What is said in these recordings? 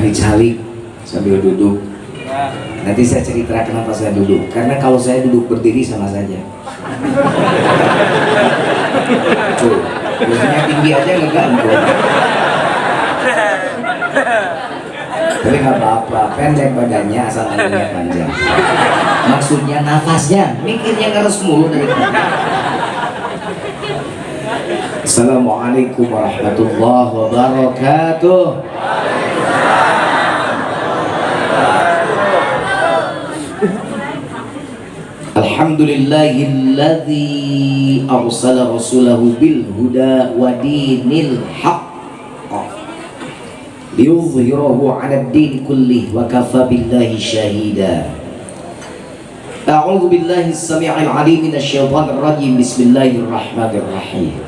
dicalik sambil duduk. Nanti saya cerita kenapa saya duduk, karena kalau saya duduk berdiri sama saja. Cuy, biasanya tinggi aja ngeganggu. Tapi nggak apa-apa, pendek badannya asal anginnya panjang. Maksudnya nafasnya, mikirnya ngeres mulu dari tadi. Assalamualaikum warahmatullahi wabarakatuh. Alhamdulillahilladzi arsala rasulahu bil huda wa dinil haqq liyudhhirahu 'ala ad-din kullih wa kafa billahi shahida. A'udzu billahi as-sami'il 'alim minasy syaithanir rajim. Bismillahirrahmanirrahim.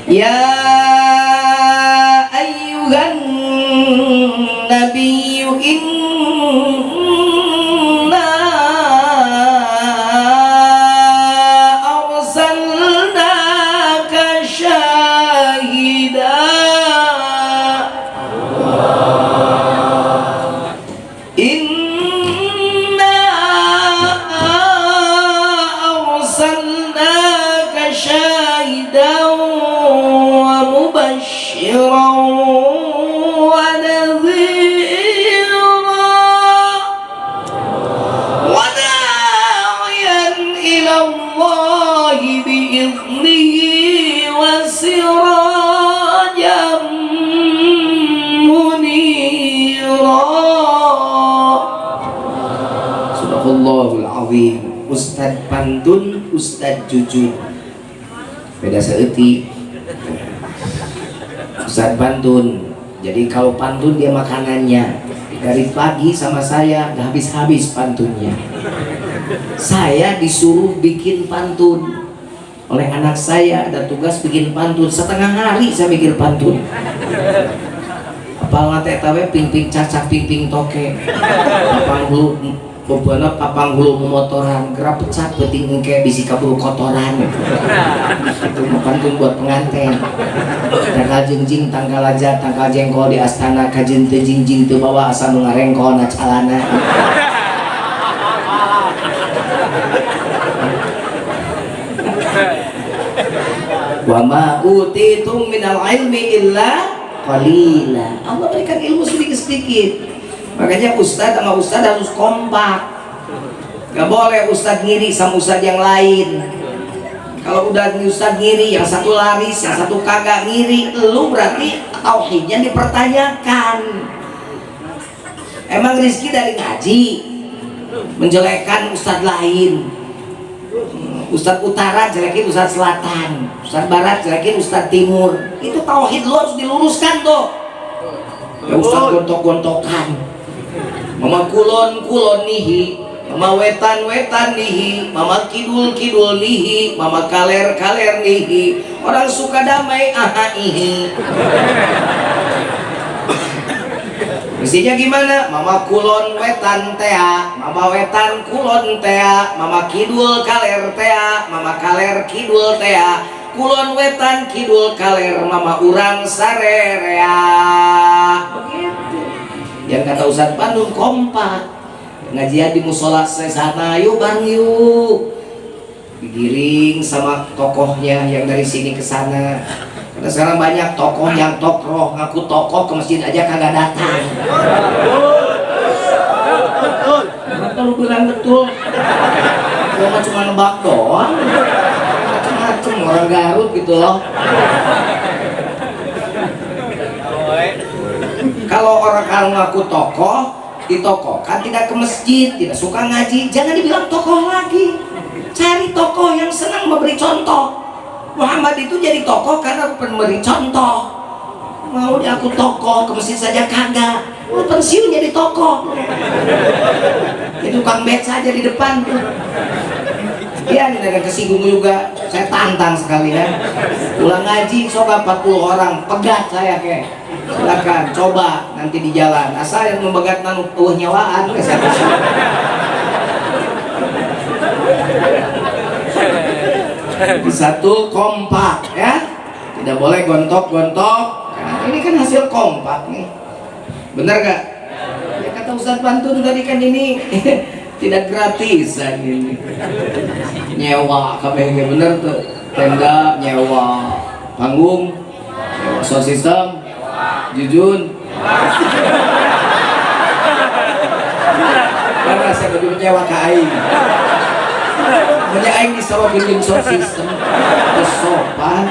Ya ayyuhan nabiyyu inna arsalnaka syahida Ustadz pantun, Ustadz jujur beda seetik. Ustadz pantun, jadi kalau pantun dia makanannya dari pagi sama saya gak habis-habis pantunnya. Saya disuruh bikin pantun oleh anak saya, ada tugas bikin pantun setengah hari saya mikir pantun. Apal ngate tawe ping-ping cacak ping-ping toke apang hulu beberapa papang hulu memotoran gerak pecah penting kayak bisi kabur kotoran itu pantun buat pengantin. Tanggal jengjing tanggal aja tanggal jengkol di astana kajen tejingjing teu bawa asa nu ngarengkol na calana. Wa ma utitum minal ilmi illa qalila. Allah berikan ilmu sedikit-sedikit. Makanya ustadz sama ustadz harus kompak. Gak boleh ustadz ngiri sama ustadz yang lain. Kalau udah ustadz ngiri, yang satu laris, yang satu kagak ngiri, lu berarti tauhidnya dipertanyakan. Emang rezeki dari ngaji, menjelekkan ustadz lain. Ustadz utara jelekin ustadz selatan, ustadz barat jelekin ustadz timur. Itu tauhid lu harus diluruskan tuh. Ya ustadz gontok-gontokan. Mama kulon nihi, mama wetan nihi, mama kidul nihi, mama kaler nihi. Orang suka damai ihi. Mestinya gimana? Mama kulon wetan tea, mama wetan kulon tea, mama kidul kaler tea, mama kaler kidul tea. Kulon wetan kidul kaler, mama urang sarerea. Begitu. Yang kata Ustadz Bandung kompak ngajian di musola sana, yuk bang yuk digiring sama tokohnya yang dari sini ke sana. Karena sekarang banyak tokoh yang tokroh ngaku tokoh ke masjid aja kagak datang. Kenapa lu bilang betul? Gua cuma nebak doang, macem-macem orang Garut gitu loh. Kalau orang kalau ngaku tokoh, ditokohkan tidak ke masjid, tidak suka ngaji, jangan dibilang tokoh lagi. Cari tokoh yang senang memberi contoh. Muhammad itu jadi tokoh karena memberi contoh. Mau diaku tokoh, ke masjid saja kagak. Lu pensiun jadi tokoh. Itu tukang bed saja di depan. Ya, ini ada kesinggung juga. Saya tantang sekali ya. Pulang ngaji, coba 40 orang, pegat saya kayak. Silakan coba nanti di jalan. Asal yang membegat nanu nyawaan ke saya. Satu kompak ya. Tidak boleh gontok-gontok. Nah, ini kan hasil kompak nih. Benar gak? Ya kata Ustadz Pantun tadi kan ini tidak gratisan ini. Nyewa kabehnya bener tuh. Tenda, nyewa panggung, nyewa sound system, jujun. Karena saya lebih menyewa ke aing. Banyak aing disewa bikin sound system, kesopan.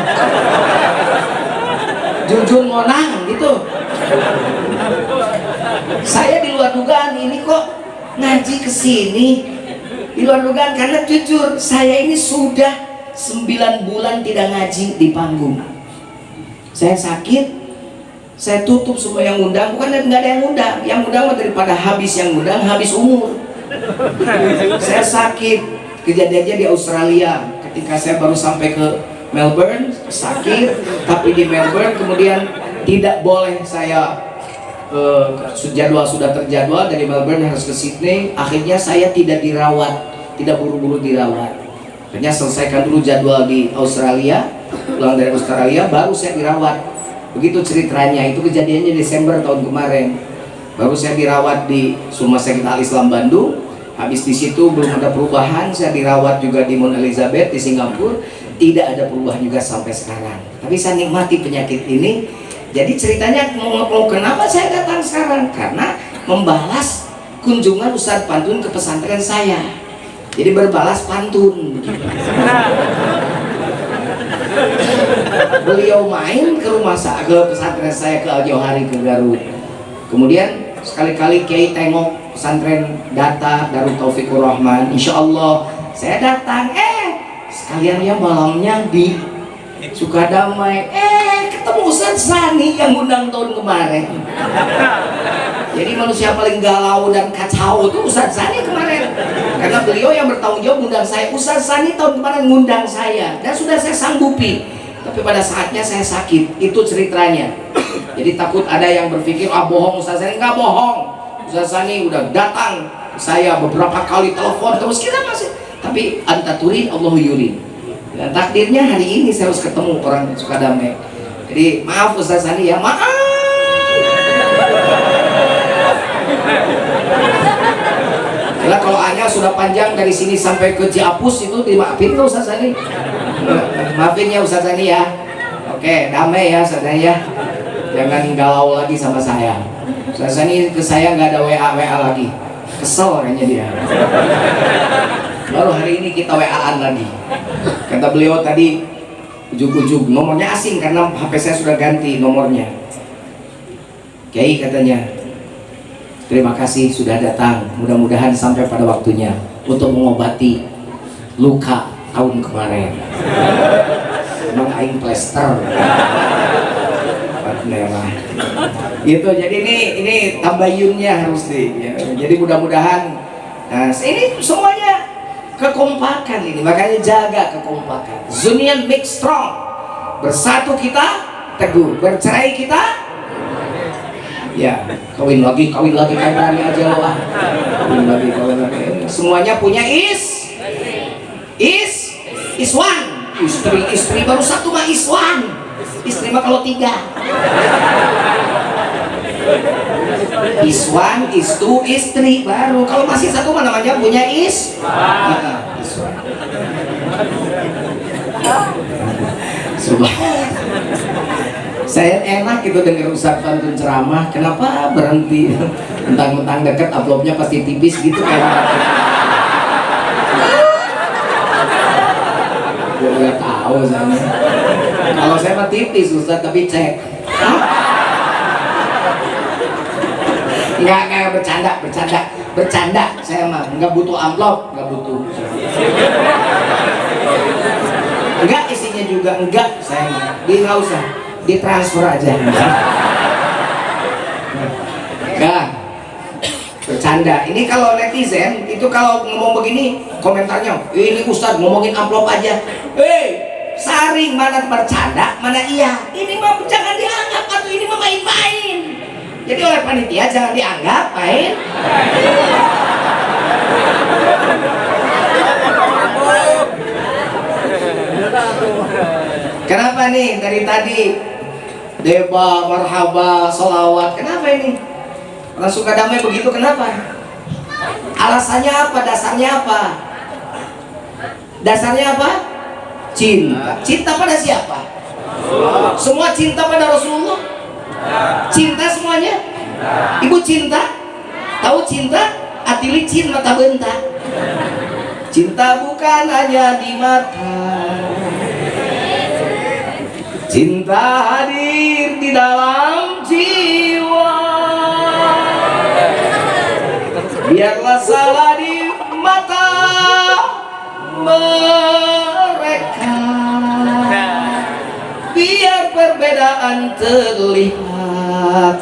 Jujun ngonang gitu. Saya di luar dugaan ini kok ngaji kesini. Di luar dugaan karena jujur saya ini sudah 9 bulan tidak ngaji di panggung. Saya sakit, saya tutup semua yang undang. Bukan nggak ada yang undang. Yang undang daripada habis yang undang habis umur. Saya sakit, kejadiannya di Australia. Ketika saya baru sampai ke Melbourne, sakit. Tapi di Melbourne kemudian tidak boleh saya jadwal sudah terjadwal dari Melbourne harus ke Sydney. Akhirnya saya tidak dirawat, tidak buru-buru dirawat. Akhirnya selesaikan dulu jadwal di Australia, pulang dari Australia baru saya dirawat. Begitu ceritanya. Itu kejadiannya Desember tahun kemarin. Baru saya dirawat di Rumah Sakit Al Islam Bandung. Habis di situ belum ada perubahan. Saya dirawat juga di Mount Elizabeth di Singapura. Tidak ada perubahan juga sampai sekarang. Tapi saya nikmati penyakit ini. Jadi ceritanya mau kenapa saya datang sekarang? Karena membalas kunjungan Ustadz Pantun ke pesantren saya. Jadi berbalas pantun. Beliau main ke rumah saya, ke pesantren saya, ke Al Jauhari, ke Garut. Kemudian sekali-kali Kiai tengok pesantren Data Darut Taufikur Rahman. Insya Allah saya datang. Sekalian ya malamnya di Sukadamai. Ketemu Ustadz Sani yang undang tahun kemarin. Jadi manusia paling galau dan kacau itu Ustadz Sani kemarin. Karena beliau yang bertanggung jawab undang saya. Ustadz Sani tahun kemarin ngundang saya dan sudah saya sanggupi. Tapi pada saatnya saya sakit. Itu ceritanya. Jadi takut ada yang berpikir bohong Ustadz Sani. Nggak bohong. Ustadz Sani udah datang saya beberapa kali telepon terus kita masih. Tapi anta turid Allahu yurid. Dan takdirnya hari ini saya harus ketemu orang Sukadamai. Jadi maaf Ustadz Sani ya, maaf. Karena kalau Anya sudah panjang dari sini sampai ke Ciapus itu dimaafin tuh Ustadz Sani. Maafin ya Ustadz Sani ya. Oke, damai ya Ustadz Sani ya. Jangan galau lagi sama saya. Ustadz Sani ke saya nggak ada WA lagi. Kesel kayaknya dia. Baru hari ini kita WA-an lagi. Kata beliau tadi ujug-ujug nomornya asing karena HP saya sudah ganti nomornya. Kiai katanya, terima kasih sudah datang. Mudah-mudahan sampai pada waktunya untuk mengobati luka tahun kemarin. Emang aing plester. Merah. Gitu. Jadi ini tambayunnya harus ya. Jadi mudah-mudahan ini semuanya kekompakan ini, makanya jaga kekompakan. Union make strong. Bersatu kita teguh, bercerai kita ya kawin lagi kayak berani aja loh kawin lagi. Semuanya punya is one. Istri baru satu mah is one. Istri mah kalau 3. Is one, is two, is three baru. Kalau masih satu mah namanya punya is one. Saya enak gitu dengar Ustadz Pantun ceramah. Kenapa berhenti? Mentang-mentang deket amplopnya pasti tipis gitu kayak. Gue nggak tahu sana. Kalau saya mah tipis Ustadz tapi cek. Enggak bercanda saya mah nggak butuh amplop, nggak butuh. Enggak isinya juga enggak saya mah nggak usah ditransfer aja. Enggak bercanda. Ini kalau netizen itu kalau ngomong begini komentarnya ini Ustadz ngomongin amplop aja. Saring mana bercanda mana iya. Ini mah jangan dianggap atau ini mah main-main. Jadi oleh panitia jangan dianggap main. Kenapa nih dari tadi deba, marhaba, sholawat? Kenapa ini? Orang suka damai begitu kenapa? Alasannya apa? Dasarnya apa? Dasarnya apa? Cinta. Cinta pada siapa? Semua cinta pada Rasulullah. Cinta semuanya. Ibu cinta? Tahu cinta? Atili cinta mata bentak. Cinta bukan hanya di mata, cinta hadir di dalam jiwa. Biarlah salah di mata mereka, biar perbedaan terlihat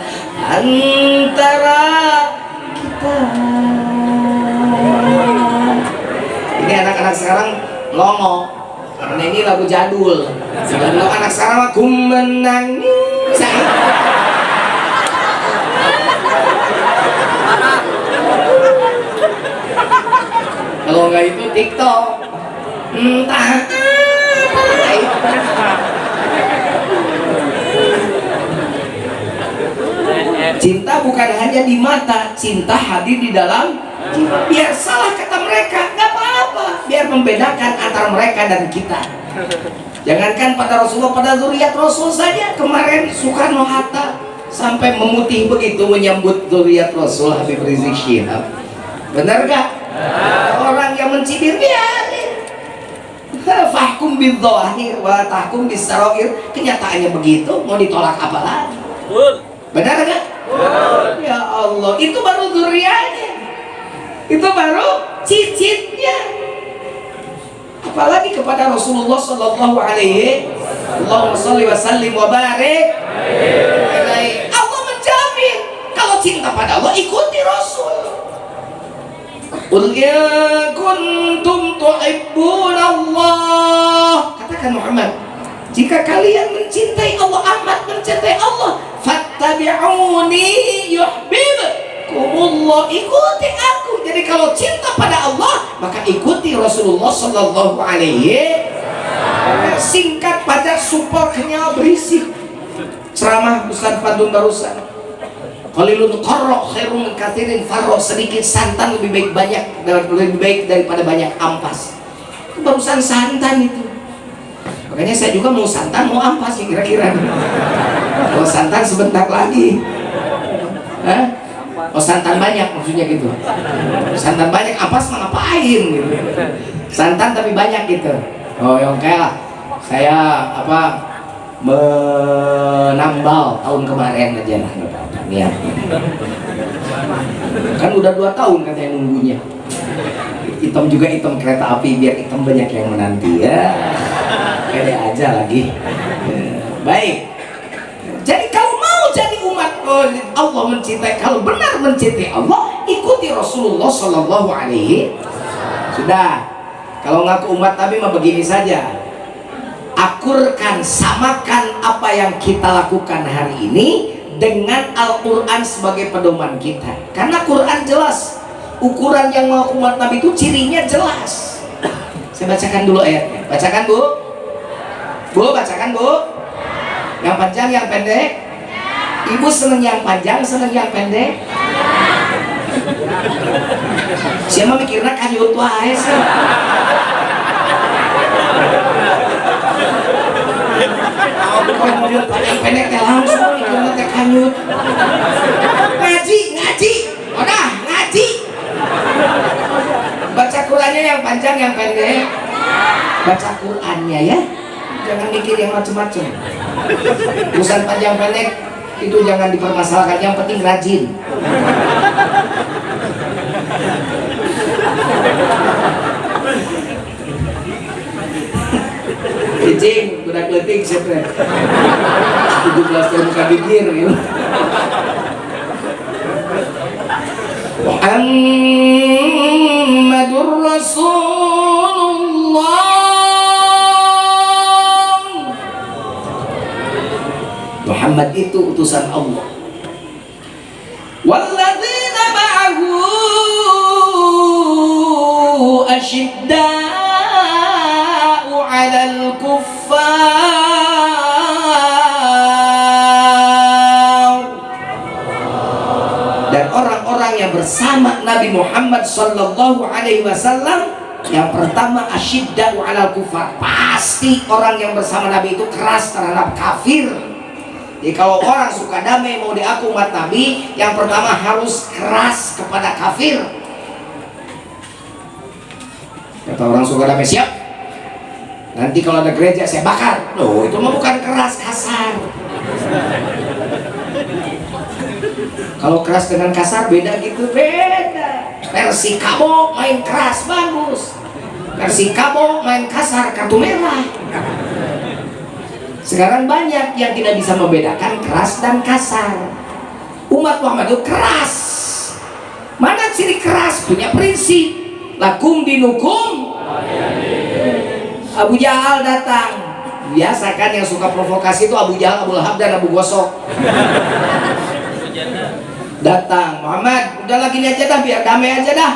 antara kita. Ini anak-anak sekarang longo, karena ini lagu jadul. Kalau anak sekarang aku menangis. Kalau enggak itu TikTok. Entah. Cinta bukan hanya di mata, cinta hadir di dalam jiwa. Biar salah kata mereka, nggak apa-apa. Biar membedakan antara mereka dan kita. Jangankan pada Rasulullah, pada zuriat Rasul saja. Kemarin Soekarno-Hatta sampai memutih begitu menyambut zuriat Rasul Habib Rizik Syihab. Benar gak? Orang yang mencibir biarin. Fahkum bidzahir wa tahkum bisarair. Kenyataannya begitu, mau ditolak apa lagi? Benar gak? Ya Allah, itu baru zuriatnya. Itu baru cicitnya. Apalagi kepada Rasulullah sallallahu alaihi Allahumma shalli wa sallim wa barik alaihi. Allah menjamin kalau cinta pada Allah ikuti Rasul. Qul ya kuntum tuhibbunallah, katakan Muhammad, jika kalian mencintai Allah, amat mencintai Allah, fattabi'uni yuhibbukumullah, ikuti aku. Jadi kalau cinta pada Allah, maka ikuti Rasulullah sallallahu alaihi. Singkat, padat, super, kenyal, berisik. Ceramah Ustaz Fadlun barusan. Qalilun qarra khairun min katsirin farra, sedikit santan lebih baik daripada banyak ampas. Itu barusan santan itu. Makanya saya juga mau santan, mau ampas ya kira-kira. Kalau santan sebentar lagi. Hah? Oh santan banyak maksudnya gitu. Santan banyak, ampas mah ngapain gitu. Santan tapi banyak gitu. Oh yang kayak saya menambal tahun kemarin aja lah, nggak apa-apa niat. Kan udah 2 tahun katanya nunggunya. Hitam juga hitam kereta api, biar hitam banyak yang menanti ya. Pede aja lagi. Baik. Jadi kalau mau jadi umat Allah mencintai, kalau benar mencintai Allah, ikuti Rasulullah Sallallahu Alaihi. Sudah. Kalau ngaku umat Nabi mah begini saja. Akurkan, samakan apa yang kita lakukan hari ini dengan Al-Quran sebagai pedoman kita. Karena Quran jelas, ukuran yang mau umat Nabi itu cirinya jelas. Saya bacakan dulu ayatnya. Bacakan Bu. Bu, bacakan Bu. Yang panjang, yang pendek. Ibu seneng yang panjang, seneng yang pendek. Siapa mikirnya kanyut wae sih. Kalau model panjang pendek teh langsung mikirnya teh kanyut. Ngaji, udah ngaji. Baca Qurannya yang panjang, yang pendek. Baca Qurannya ya. Jangan mikir yang macam-macam. Urusan panjang pendek itu jangan dipermasalahkan, yang penting rajin. Cicing, budak letik siapa? 17 tahun kabikir ya. Muhammadur Rasulullah. Muhammad itu utusan Allah. Walladzina ma'ahu asyidda'u 'alal kuffar. Dan bersama Nabi Muhammad Sallallahu Alaihi Wasallam, yang pertama asyidda'u 'alal kufar, pasti orang yang bersama Nabi itu keras terhadap kafir. Jadi kalau orang suka damai mau diaku umat Nabi, yang pertama harus keras kepada kafir. Kata orang suka damai, siap, nanti kalau ada gereja saya bakar. Loh, itu mah bukan keras, kasar. Kalau keras dengan kasar beda gitu, beda. Versi Kabo main keras bagus, versi Kabo main kasar kartu merah. Sekarang banyak yang tidak bisa membedakan keras dan kasar. Umat Muhammad itu keras. Mana ciri keras? Punya prinsip. Lakum dinukum. Abu Jahal datang. Biasa kan yang suka provokasi itu Abu Jahal, Abu Lahab, dan Abu Gosok. Datang, Muhammad, udahlah gini aja dah, biar damai aja dah.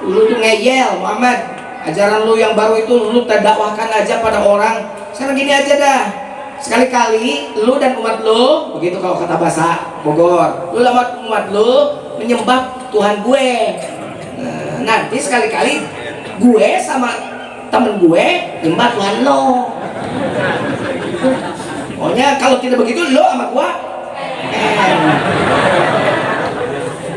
Lu tuh ngeyel, Muhammad, ajaran lu yang baru itu lu dakwahkan aja pada orang. Sekarang gini aja dah, sekali-kali lu dan umat lu, begitu kalau kata bahasa Bogor, lu sama umat lu menyembah Tuhan gue. Nanti sekali-kali gue sama temen gue nyembah Tuhan lo. Pokoknya kalau tidak begitu lo sama gue.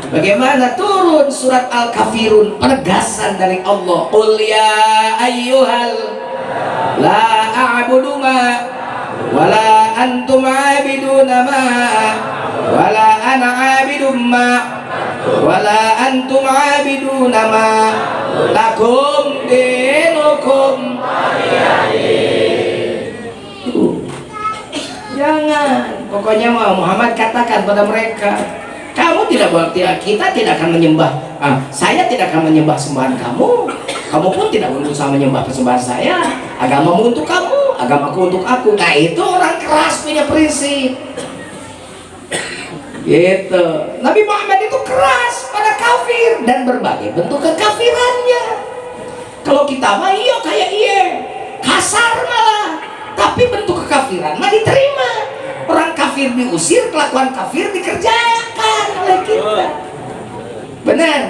Bagaimana turun surat Al-Kafirun, penegasan dari Allah. Qul ya ayyuhal la a'budu ma wala antum 'abiduna ma wala ana 'abidum ma wala antum 'abiduna ma lakum dinukum. Jangan, pokoknya Muhammad katakan pada mereka, kamu tidak berarti, kita tidak akan menyembah, saya tidak akan menyembah sembahan kamu, kamu pun tidak berusaha menyembah persembahan saya. Agamamu untuk kamu, agamaku untuk aku. Nah itu orang keras, punya prinsip gitu. Nabi Muhammad itu keras pada kafir dan berbagai bentuk kekafirannya. Kalau kita mah iya kayak iya, kasar malah, tapi bentuk kekafiran mah diterima. Orang kafir diusir, kelakuan kafir dikerjakan oleh kita. Benar?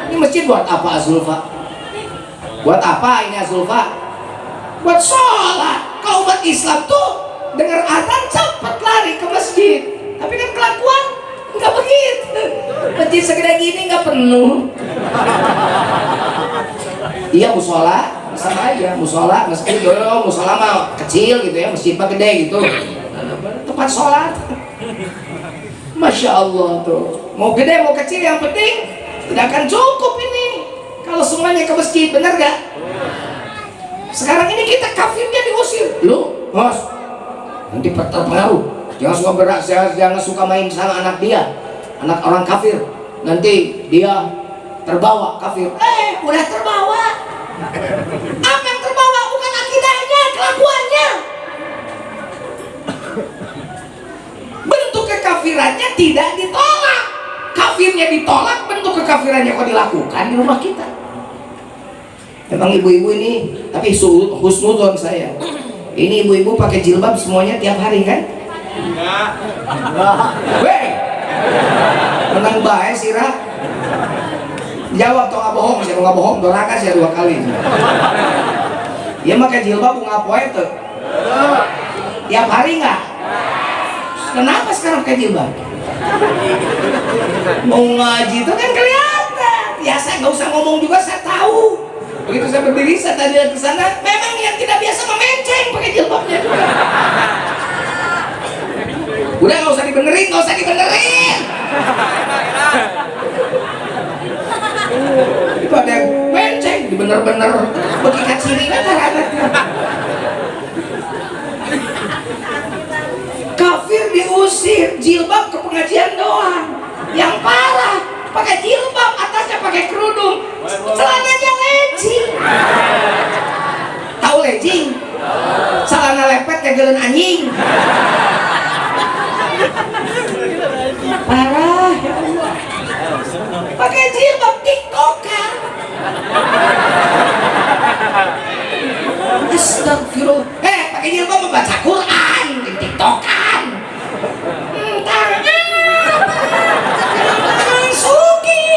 Ini masjid buat apa Azulfa? Buat apa ini Azulfa? Buat sholat. Kalau umat Islam tuh dengar adzan cepat lari ke masjid. Tapi kan kelakuan nggak begitu. Masjid segede gini nggak penuh. Iya musola, sama aja musola, masjid dulu musola mah kecil gitu ya, masjid mah gede gitu. Tempat sholat, Masya Allah tuh, mau gede mau kecil yang penting tidak akan cukup ini kalau semuanya ke masjid, benar gak? Sekarang ini kita kafirnya diusir, lu bos nanti terpengaruh, jangan suka berak, jangan suka main sama anak dia, anak orang kafir, nanti dia terbawa kafir. Udah terbawa, apa yang terbawa? Bukan akidahnya, kelakuannya. Bentuk kekafirannya tidak ditolak, kafirnya ditolak, bentuk kekafirannya kok dilakukan di rumah kita. Memang ibu-ibu ini, tapi husnuzon saya, ini ibu-ibu pakai jilbab semuanya tiap hari kan? Weh, menang bae sirah. Jawab toh nggak bohong, saya nggak bohong, doraka saya 2 kali. Dia pakai jilbab ngapoe tuh tiap hari nggak? Kenapa sekarang pakai jilbab? Mau ngaji itu kan kelihatan. Biasa nggak usah ngomong juga saya tahu. Begitu saya berdiri, saya tadi ke sana, memang yang tidak biasa memenceng pakai jilbabnya juga. Udah nggak usah dibenerin, nggak usah dibenerin. Itu ada yang menceng, dibener-bener bagi kaciri kan anak-anaknya. Kafir diusir, jilbab ke pengajian doang. Yang parah, pakai jilbab, atasnya pakai kerudung, celananya legging. Tahu legging? Celana lepet kayak gelen anjing. Parah ya Allah. Pakai jilbab tiktokan. Astagfirullah. Pakai jilbab membaca Quran di tiktokan. Suki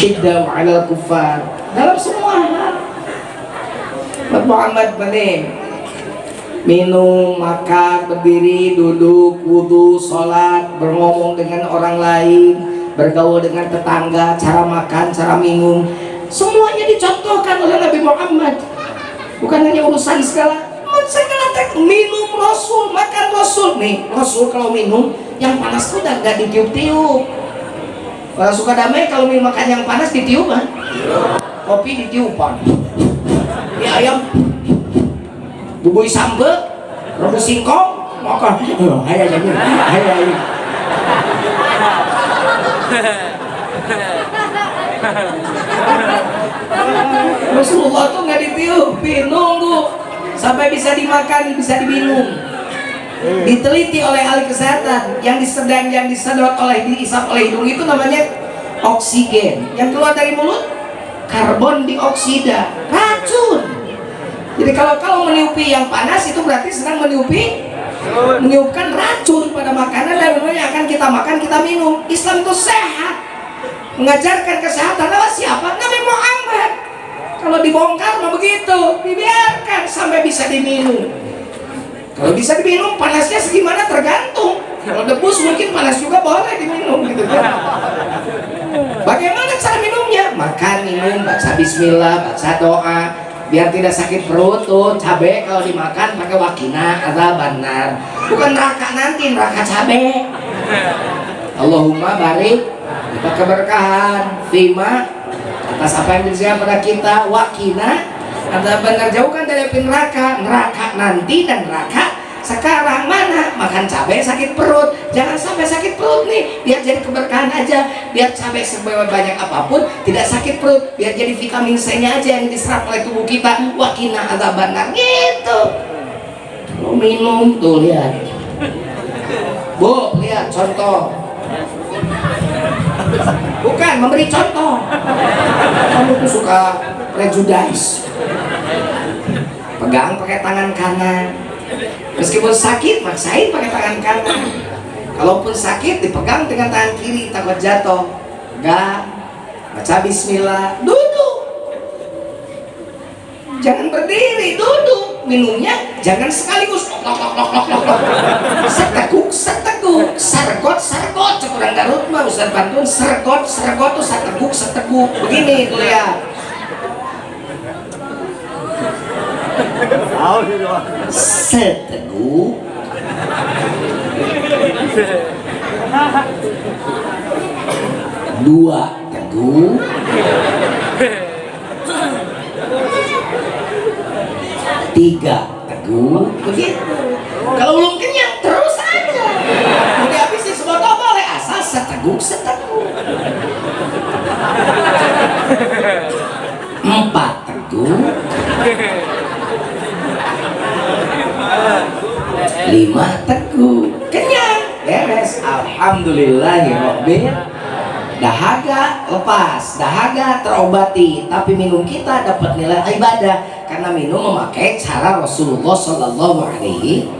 asyiddaw 'alal kuffar. Dalam semua hal. Muhammad benih minum, makan, berdiri, duduk, wudu, sholat, berngomong dengan orang lain, bergaul dengan tetangga, cara makan, cara minum, semuanya dicontohkan oleh Nabi Muhammad. Bukan hanya urusan segala minum Rasul, makan Rasul. Nih Rasul kalau minum yang panas tuh udah gak ditiup-tiup. Kalau suka damai kalau minum makan yang panas ditiup kan? Kopi ditiupan, mie ayam, bubui sambal, rebus singkong, makan. Hayah jadi, hayah. Rasulullah tuh nggak ditiupin, nunggu sampai bisa dimakan, bisa diminum. Diteliti oleh ahli kesehatan, yang disedot oleh, diisap oleh hidung itu namanya oksigen. Yang keluar dari mulut karbon dioksida, racun. Jadi kalau meniupi yang panas itu berarti sedang meniupkan racun pada makanan dan minuman yang akan kita makan, kita minum. Islam itu sehat, mengajarkan kesehatan. Nama siapa? Nabi Muhammad. Kalau dibongkar mah begitu, dibiarkan sampai bisa diminum. Kalau bisa diminum, panasnya segimana tergantung. Kalau debus mungkin panas juga boleh diminum gitu kan. Bagaimana cara minumnya? Makan, minum, baca bismillah, baca doa, biar tidak sakit perut. Tuh cabai kalau dimakan pakai wakina atau benar, bukan neraka nanti, neraka cabai. Allahumma barik, kita keberkahan fima atas apa yang disediakan pada kita, wakina atau benar, jauhkan dari api neraka, neraka nanti dan neraka sekarang. Mana makan cabai sakit perut, jangan sampai sakit perut nih, biar jadi keberkahan aja, biar cabai sebanyak apapun tidak sakit perut, biar jadi vitamin C nya aja yang diserap oleh tubuh kita. Wakina adzabannar gitu. Lo minum tuh, lihat Bu, lihat contoh, bukan memberi contoh. Kamu tuh suka prejudice, pegang pakai tangan kanan. Meskipun sakit, maksain pakai tangan kanan. Kalaupun sakit, dipegang dengan tangan kiri, takut jatuh. Pegang, baca bismillah, duduk. Jangan berdiri, duduk. Minumnya jangan sekaligus seteguk, sergot, cekurang Garut mah Ustaz Pantun, sergot tuh seteguk, begini tuh lihat. Seteguk, dua teguk, tiga teguk, begitu. Kalau belum kenyang terus aja, mau dihabisin sebotol boleh, asal seteguk. Empat teguk, 5 teguk, kenyang, beres. Alhamdulillahirobbil. Dahaga lepas, dahaga terobati. Tapi minum kita dapat nilai ibadah karena minum memakai cara Rasulullah Sallallahu Alaihi.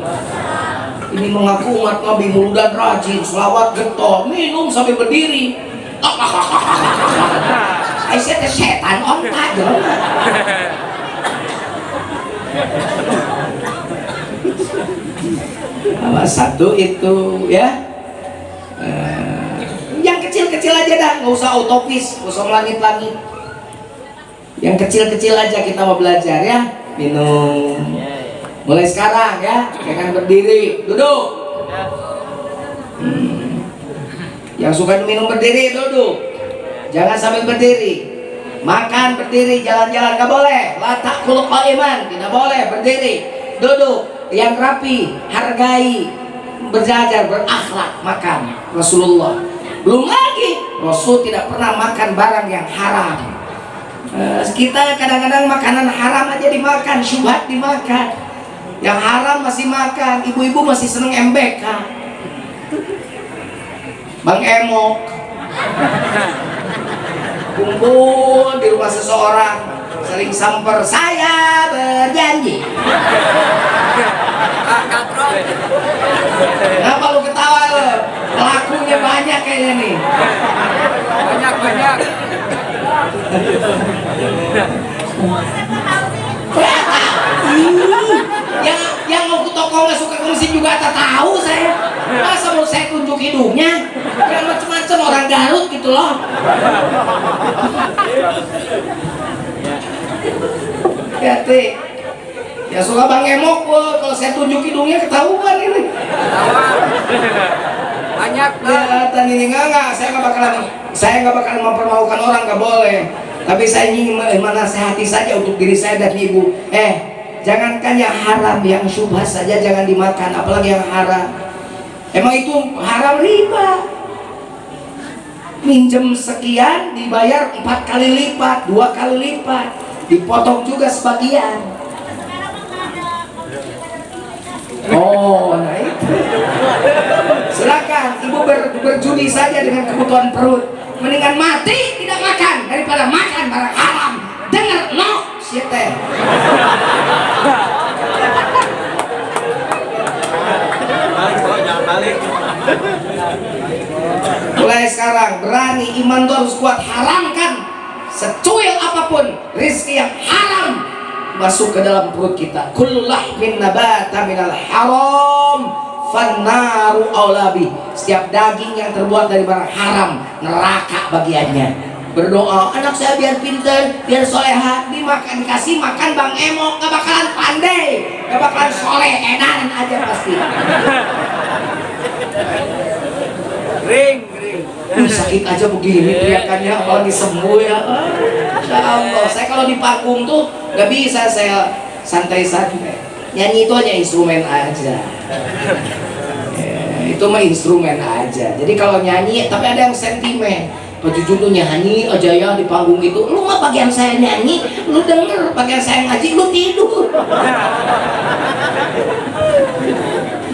Ini mengaku umat Nabi mulut dan rajin, selawat getol, minum sampai berdiri. Aisyah setan ontak dong. Salah satu itu ya, yang kecil-kecil aja dah, nggak usah utopis, nggak usah langit-langit. Yang kecil-kecil aja kita mau belajar ya. Minum mulai sekarang ya, jangan berdiri, duduk. Yang suka minum berdiri, duduk, jangan sambil berdiri. Makan berdiri, jalan-jalan nggak boleh. La ta'kulu qa'iman, tidak boleh berdiri, duduk. Yang rapi, hargai, berjajar, berakhlak, makan. Rasulullah. Belum lagi, Rasul tidak pernah makan barang yang haram. Kita kadang-kadang makanan haram aja dimakan, syubhat dimakan, yang haram masih makan. Ibu-ibu masih seneng MBK, Bang Emok, kumpul di rumah seseorang, saling samper, saya berjanji. Kenapa lu ketawa lu? Pelakunya banyak kayaknya nih. Banyak. yang mau ke toko nggak suka ke mesin juga tak tahu saya. Masa mau saya tunjuk hidungnya? Yang macam-macam orang Garut gitu loh. Ya suka Bang Emok, kalau saya tunjuk hidungnya ketahuan ini. Banyak kelihatan ini enggak, saya nggak bakalan mempermalukan orang, nggak boleh. Tapi saya ingin menasehati saja untuk diri saya dan ibu. Jangankan yang haram, yang syubhat saja jangan dimakan, apalagi yang haram. Emang itu haram riba. Minjem sekian dibayar 4 kali lipat, 2 kali lipat, dipotong juga sebagian. Oh, nah itu. Silakan ibu berjudi saja dengan kebutuhan perut. Mendingan mati tidak makan daripada makan barang haram. Dengar no, siete. Mulai sekarang berani, iman itu harus kuat. Haramkan secuil apapun rizki yang haram masuk ke dalam perut kita. Kullu lahmin nabata minal haram fannaru aulabi. Setiap daging yang terbuat dari barang haram, neraka bagiannya. Berdoa, anak saya biar pinter, biar soleha, dikasih makan Bang Emok, gak bakalan pandai, gak bakalan soleh, enakan aja pasti. Ring. Sakit aja begini teriakannya, apalagi sembuh ya. Insya Allah, saya kalau di panggung tuh gak bisa saya santai-santai. Nyanyi itu hanya instrumen aja. Itu mah instrumen aja. Jadi kalau nyanyi, tapi ada yang sentimen. Baju judul nyanyi aja ya di panggung itu. Lu mah bagian saya nyanyi, lu denger. Bagian saya ngaji, lu tidur.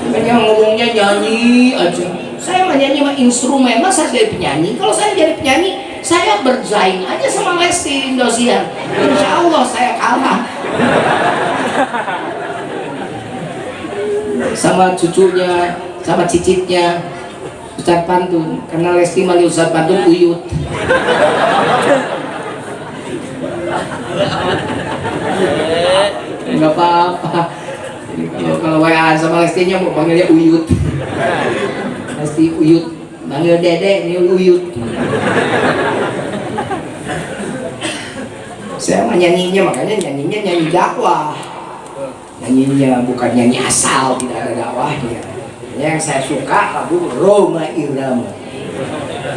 Makanya ngomongnya nyanyi aja. Saya mah nyanyi mah instrumen, masa jadi penyanyi? Kalau saya jadi penyanyi, saya bersaing aja sama Lesti Indosiar. Insya Allah saya kalah. Sama cucunya, sama cicitnya Ustadz Pantun, karena Lesti manggil Ustadz Pantun Uyut. Enggak apa-apa. Kalau WA sama Lestinya mau panggilnya Uyut. Lesti Uyut, manggil Dede ini Uyut. Saya mah nyanyinya, makanya nyanyinya nyanyi dakwah. Nyanyinya bukan nyanyi asal, tidak ada dakwahnya. Yang saya suka lagu Roma Irama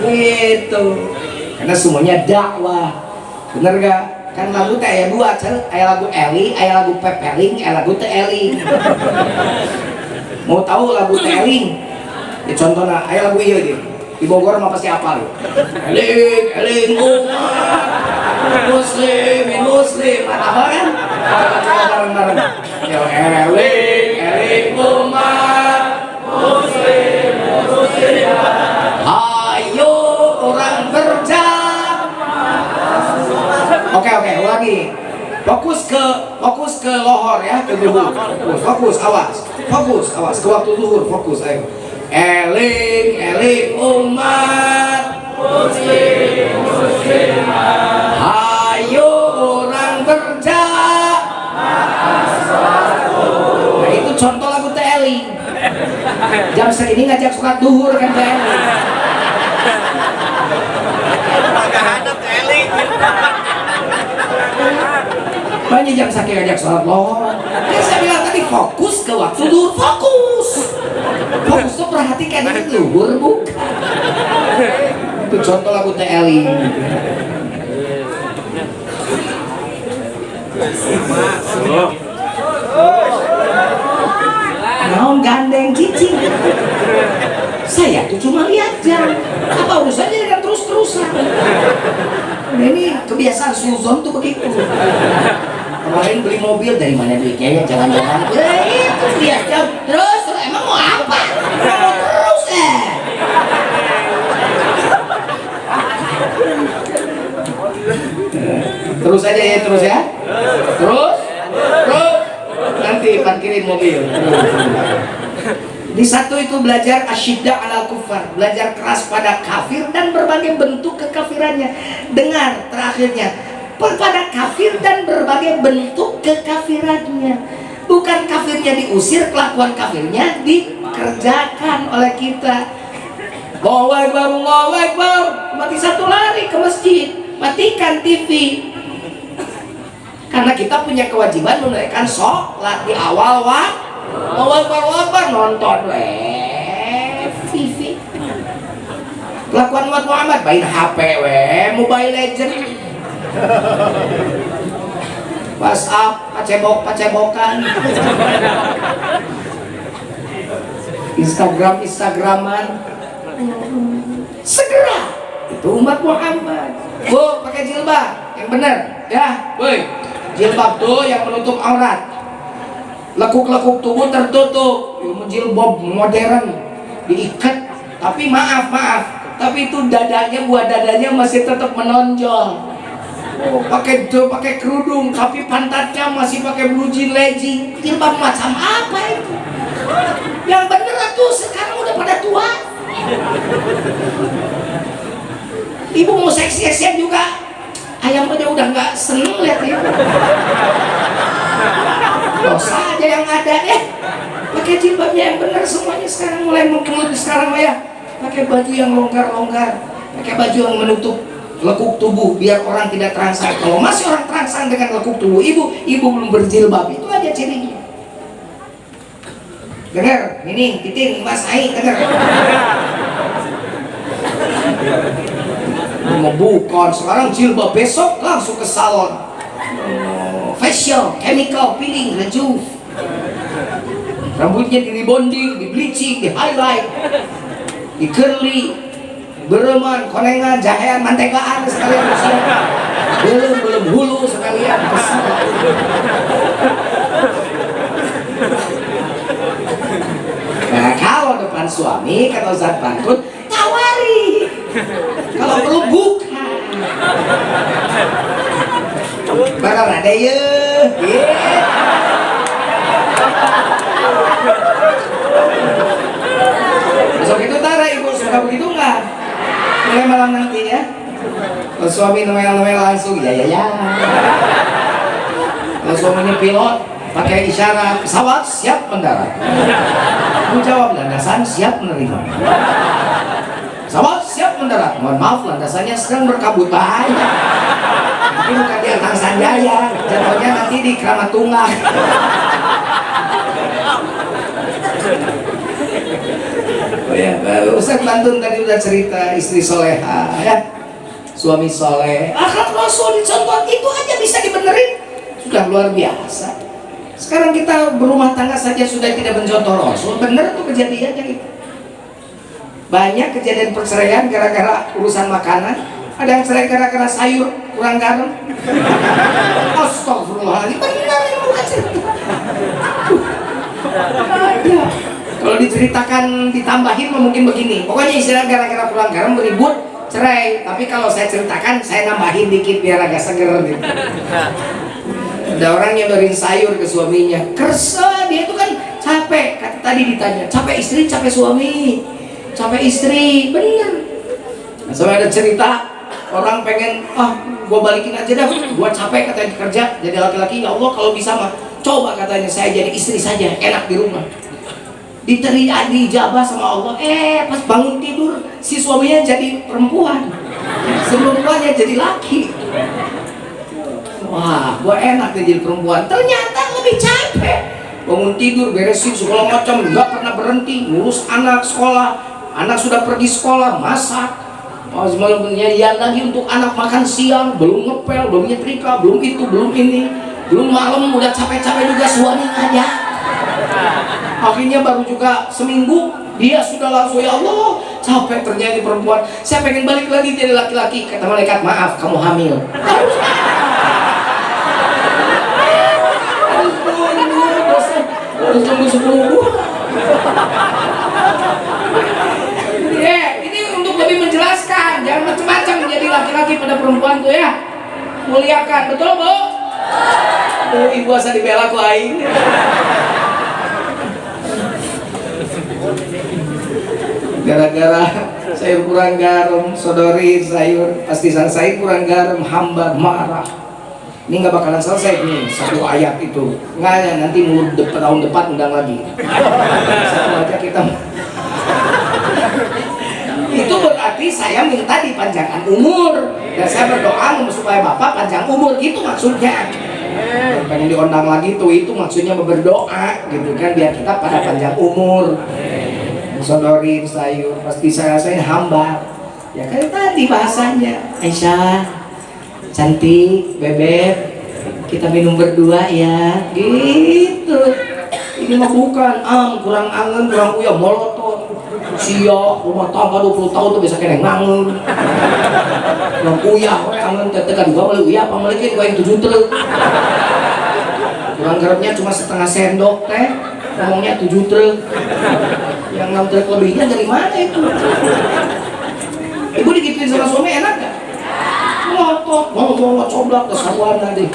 gitu, karena semuanya dakwah. Bener gak? Kan lagu teh aya dua, aya lagu Eli, aya lagu Pepeling, aya lagu teh Eling. Mau tahu lagu teh Eling? Ya contohnya, aya lagu iya gitu. Di Bogor mah pasti apal. Eling, Eling umat muslim, apa kan? Bareng-bareng. Yo Eling, Eling umat muslim. Ayo orang berjamaah. Oke, lagi. Fokus ke lohor ya, ke tubuh. Fokus, awas. Fokus ke waktu zuhur, fokus ayo. Eling umat muslimah. Ayo orang berjamaah. Nah, itu contoh lagu teh Eling. Jam segini ngajak sholat duhur kan teh Eling. Banyak jam sakit ngajak sholat lohor. Ya saya bilang tadi fokus ke waktu duhur, fokus tuh perhatikan ini duhur bukan. Itu contoh lagu teh Eling. Naon gandeng cicing. Saya tuh cuma lihat jam. Apa urusannya dengan terus-terusan? Ini kebiasaan Suzon tuh begitu. Kemarin beli mobil, dari mana duitnya ya, jangan-jangan itu lihat jam terus emang mau apa? Mau terus terus aja ya, terus nanti parkirin mobil terus. Di satu itu belajar asyidda alal kufar, belajar keras pada kafir dan berbagai bentuk kekafirannya. Dengar terakhirnya, pada kafir dan berbagai bentuk kekafirannya. Bukan kafirnya diusir, kelakuan kafirnya dikerjakan oleh kita. Allahu Akbar, Allahu Akbar. Mati satu lari ke masjid, matikan TV. Karena kita punya kewajiban menunaikan sholat di awal waktu. Allahu Akbar, nonton TV. Kelakuan umat Muhammad main HP Mobile Legend, WhatsApp, pacebokan, Instagraman. Segera itu umat Muhammad. Bu, pakai jilbab yang benar ya, boy. Jilbab tuh yang menutup aurat, lekuk-lekuk tubuh tertutup. Jilbab modern diikat, tapi maaf, tapi itu dadanya, buah dadanya masih tetap menonjol. Pakai kerudung, tapi pantatnya masih pakai blue jean legging. Jilbab macam apa itu? Yang bener tuh sekarang udah pada tua. Ibu mau seksi-seksian juga, ayam aja udah nggak seneng lihat itu. Dosa aja yang ada deh. Pakai jilbabnya yang benar semuanya sekarang, mulai sekarang ya. Pakai baju yang longgar, pakai baju yang menutup lekuk tubuh biar orang tidak terangsang. Kalau masih orang terangsang dengan lekuk tubuh, ibu belum berjilbab, itu aja cirinya. Dengar, ini Titin, Mas Ai, dengar. Bukan, sekarang jilbab, besok langsung ke salon. Facial, chemical, peeling, rejuve. Rambutnya di rebonding, di bleaching, di highlight, di curly, bereman, konengan, jahean, mantegaan sekalian usia. Belum hulu sekalian. Nah, kalau depan suami, kata Ustaz Pantun, tawari. Kalau perlu buka. Bakal ada ya. Besok itu Tara, ibu suka begitu nggak? Mulai malam nanti ya. Kalau suami nomel langsung ya. Kalau suaminya pilot, pakai isyarat pesawat siap mendarat. Ibu jawab landasan siap menerima. Pesawat siap mendarat. Mohon maaf, landasannya sedang berkabut bahaya. Nanti bukan di Atang Sanjaya, jatuhnya nanti di Kramat Tunggal. Oh ya, Ustaz Bantun tadi udah cerita istri soleha ya, suami soleh. Akhlak Rasul dicontoh, itu aja bisa dibenerin, sudah luar biasa. Sekarang kita berumah tangga saja sudah tidak mencontoh Rasul, bener tuh kejadiannya gitu. Banyak kejadian perceraian gara-gara urusan makanan. Ada yang cerai gara-gara sayur kurang garam. Astagfirullahaladzim, benar yang bukan cerita. Kalau diceritakan ditambahin mungkin begini. Pokoknya istilah gara-gara kurang garam beribut cerai. Tapi kalau saya ceritakan saya nambahin dikit biar agak seger gitu. Ada orang yang nyodorin sayur ke suaminya, kersa dia itu kan capek. Kata tadi ditanya, capek istri, capek suami, capek istri, bener. Nah, sampai ada cerita orang pengen, gue balikin aja dah, gue capek katanya kerja jadi laki-laki. Ya Allah kalau bisa mah coba katanya saya jadi istri saja, enak di rumah. Dijabah sama Allah, pas bangun tidur si suaminya jadi perempuan, sebelum tuanya jadi laki. Wah, gue enak deh jadi perempuan. Ternyata lebih capek. Bangun tidur, beresin segala macam, nggak pernah berhenti ngurus anak sekolah. Anak sudah pergi sekolah, masak. Semalam penyajian lagi untuk anak makan siang, belum ngepel, belum nyetrika, belum itu, belum ini, belum malam udah capek-capek juga suami ngajak. Akhirnya baru juga seminggu dia sudah langsung, ya Allah capek ternyata perempuan, saya pengen balik lagi jadi laki-laki. Kata malaikat, maaf kamu hamil. Harus tunggu 10 bulan. Ini untuk lebih menjelaskan, jangan macam-macam jadi laki-laki pada perempuan tuh ya. Muliakan, betul Bu? Ibu asal dibela ku aing. Gara-gara sayur kurang garam, sodori sayur pasti saya kurang garam, hamba marah. Ini nggak bakalan selesai nih satu ayat itu. Nggak, nanti tahun depan undang lagi. Satu aja kita. Itu berarti saya minta dipanjangkan umur dan saya berdoa supaya Bapak panjang umur, gitu maksudnya. Pengen diundang lagi tuh, itu maksudnya berdoa gitu kan, biar kita pada panjang umur. Sodorin sayur pasti saya hamba. Ya kan tadi bahasanya, Aisyah cantik, bebek, kita minum berdua ya, gitu. Ini mah bukan kurang angen, kurang uya, molotot. Siap, rumah tangga 20 tahun tuh bisa kena ngangen. Kurang uya, angen tekan gua boleh uya, apa lagi gua yang 7 truk. Kurang garamnya cuma setengah sendok teh, ngomongnya 7 truk. Yang 6 truk lebihnya dari mana itu? Ibu digituin sama suami enak gak? Ngotot, ngomong coblak kesawan tadi.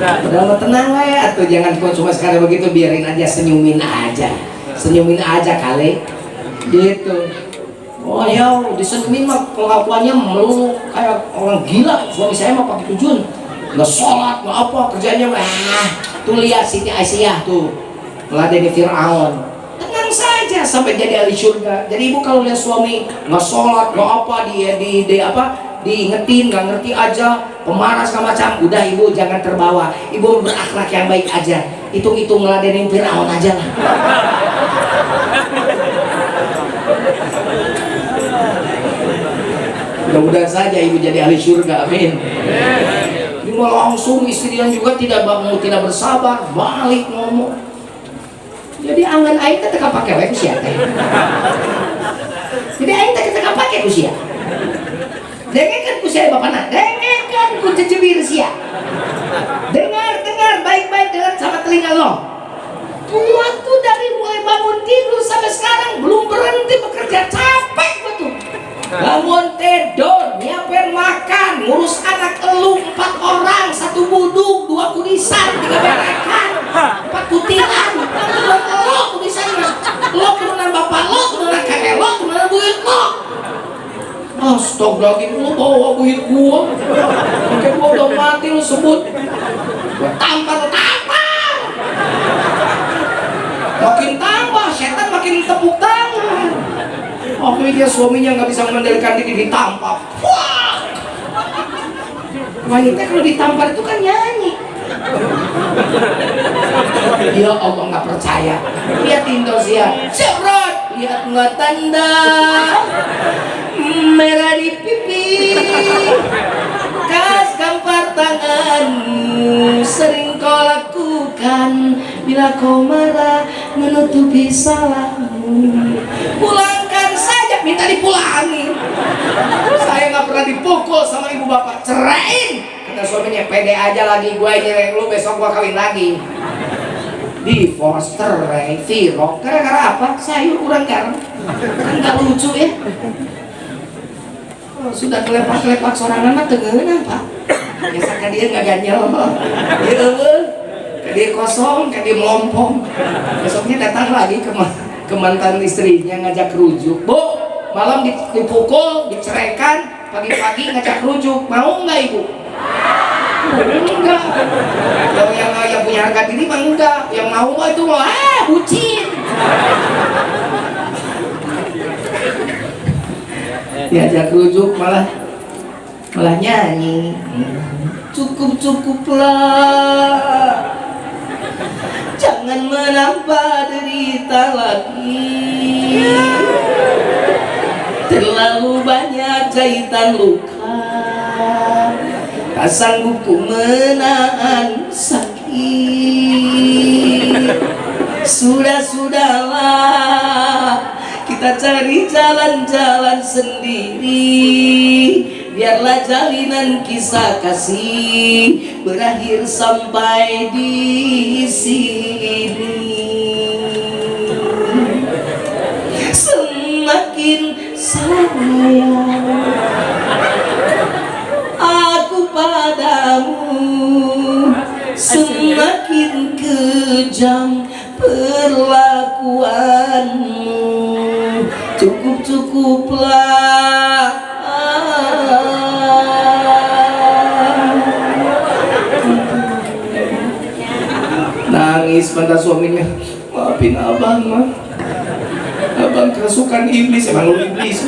Padahal tenang lah ya, atau jangan cuma sekarang begitu, biarin aja, senyumin aja kali, gitu. Oh ya, disenyumin mah kelakuannya melulu kayak orang gila. Suami saya mah pakai tujuan, nggak sholat, nggak apa, kerjanya tuh lihat Siti Aisyah tuh meladeni Fir'aun. Tenang saja sampai jadi ahli surga. Jadi ibu kalau lihat suami nggak sholat, nggak apa, diingetin nggak ngerti aja, pemarah segala macam, udah ibu jangan terbawa, ibu berakhlak yang baik aja, hitung-hitung ngeladenin Fir'aun aja lah. Mudah-mudahan saja ibu jadi ahli surga, amin. Ini mau langsung istrinya juga tidak bersabar, balik ngomong. Jadi angan aing teh teka pake wae ku sia teh. Jadi aing teh teka pake ku sia. Dengarkan ku sia bapana, dengarkan ku cecebir sia. Dengar baik-baik, dengar sama telinga lo. Waktu dari mulai bangun tidur sampai sekarang belum berhenti bekerja, capek betul. Bangun tidur, nyiapin makan, ngurus anak elu 4 orang, 1 buduk, 2 kudisan, 3 berekan, 4 kutilan, 4 elu kudisan, lo turunan bapak lo, turunan kakek lo, turunan buit lo. Astagfirullahaladzim, lo bawa buit gua, kakek gua udah mati lo sebut, gua tampar. Makin tambah, setan makin tepuk tangan. Akhirnya dia suaminya nggak bisa mengendalikan diri, ditampar. Wah! Wanita kalau ditampar itu kan nyanyi. Ya Allah, nggak percaya. Lihat Indonesia, ceprot, lihat nggak tanda merah di pipi, kas gampar tanganmu sering kau lakukan bila kau marah menutupi salahmu. Pulangkan saja, minta dipulangin. Saya nggak pernah dipukul sama ibu bapak, ceraiin. Kata suaminya, pede aja lagi, gue nyereng lu, besok gue kawin lagi. Divorce, cerai, virok. Gara-gara apa? Sayur kurang garam. Kan nggak lucu ya. Sudah kelepak-kelepak sorangan mah tengenan pak. Biasakan dia nggak ganjel. Dia kosong, dia melompong. Besoknya datang lagi ke mantan istrinya ngajak rujuk. Bu, malam dipukul, diceraikan, pagi-pagi ngajak rujuk. Mau nggak ibu? Enggak. Yang punya harga diri mah enggak. Yang mau mah itu bucin. Diajak rujuk malah nyanyi. Cukuplah, jangan menambah derita lagi. Terlalu banyak jahitan luka, tak sanggup ku menahan sakit. Sudahlah, kita cari jalan-jalan sendiri. Biarlah jalinan kisah kasih berakhir sampai di sini. Semakin sayang aku padamu, semakin kejam perlakuanmu. Cukup-cukuplah. Nangis pada suaminya, maafin abang mah, abang kerasukan iblis, emang lu iblis.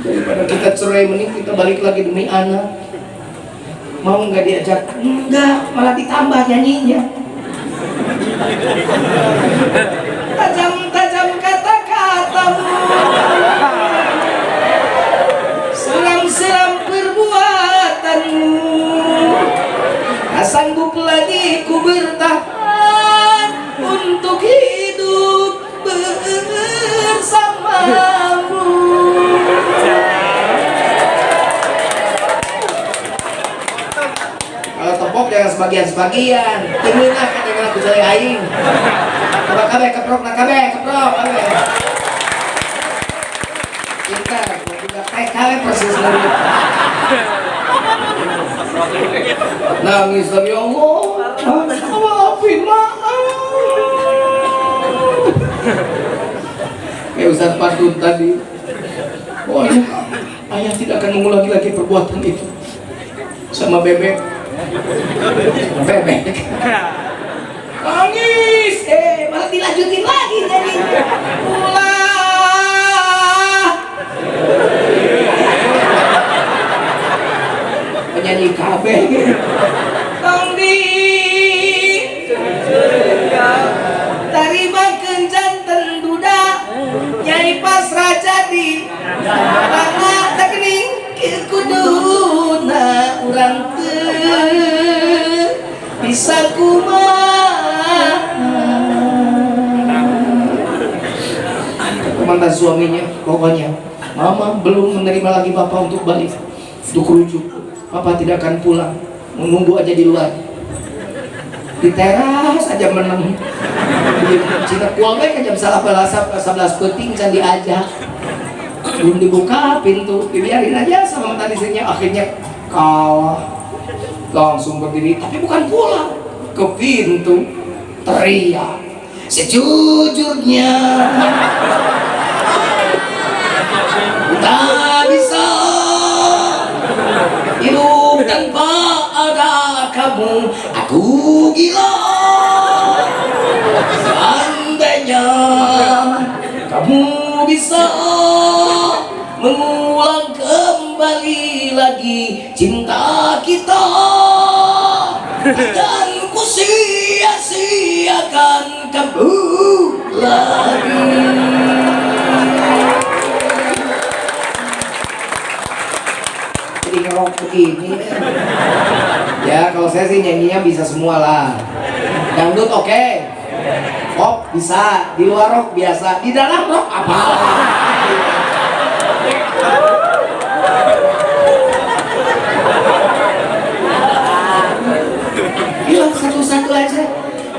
Daripada kita cerai, mending kita balik lagi demi anak. Mau nggak diajak? Enggak, malah ditambah nyanyinya. Tajam-tajam kata-katamu, seram-seram perbuatanmu, tak sanggup lagi ku bertahan untuk hidup bersamamu. Kalau tepok jangan sebagian-sebagian, tengah kan dengan aku cari aing. Coba kabe keprok nak kabe keprok kabe. Pintar, udah kabe persis lagi. Nangis lagi, ya Allah, maafin, maaf. Kayak Ustaz Padun tadi. Oh, ayah tidak akan mengulangi lagi perbuatan itu sama bebek. Bebek. Nangis, malah dilanjutin lagi jadi. Ulah. Penyanyi kabeh. Tong di tarima kenjanten duda nyai pasrah jadi bangga tekening kuduna urang teu bisa kumaha. Mantan suaminya, pokoknya mama belum menerima lagi bapak untuk balik, untuk rujuk. Papa tidak akan pulang, menunggu aja di luar, di teras aja menang. Cina kual baik jam 11 peting can diajak, belum dibuka pintu, dibiarin aja sama mantan istrinya. Akhirnya kalah, langsung berdiri, tapi bukan pulang, ke pintu teriak, sejujurnya tak bisa hidup tanpa ada kamu. Aku gila, seandainya kamu bisa mengulang kembali lagi cinta kita, dan ku sia-siakan kamu lagi. Jadi ngerok begini ya, kalau saya sih nyanyinya bisa semua lah. Dangdut oke, pop bisa, di luar rock biasa, di dalam rock apa? Bilang satu-satu aja.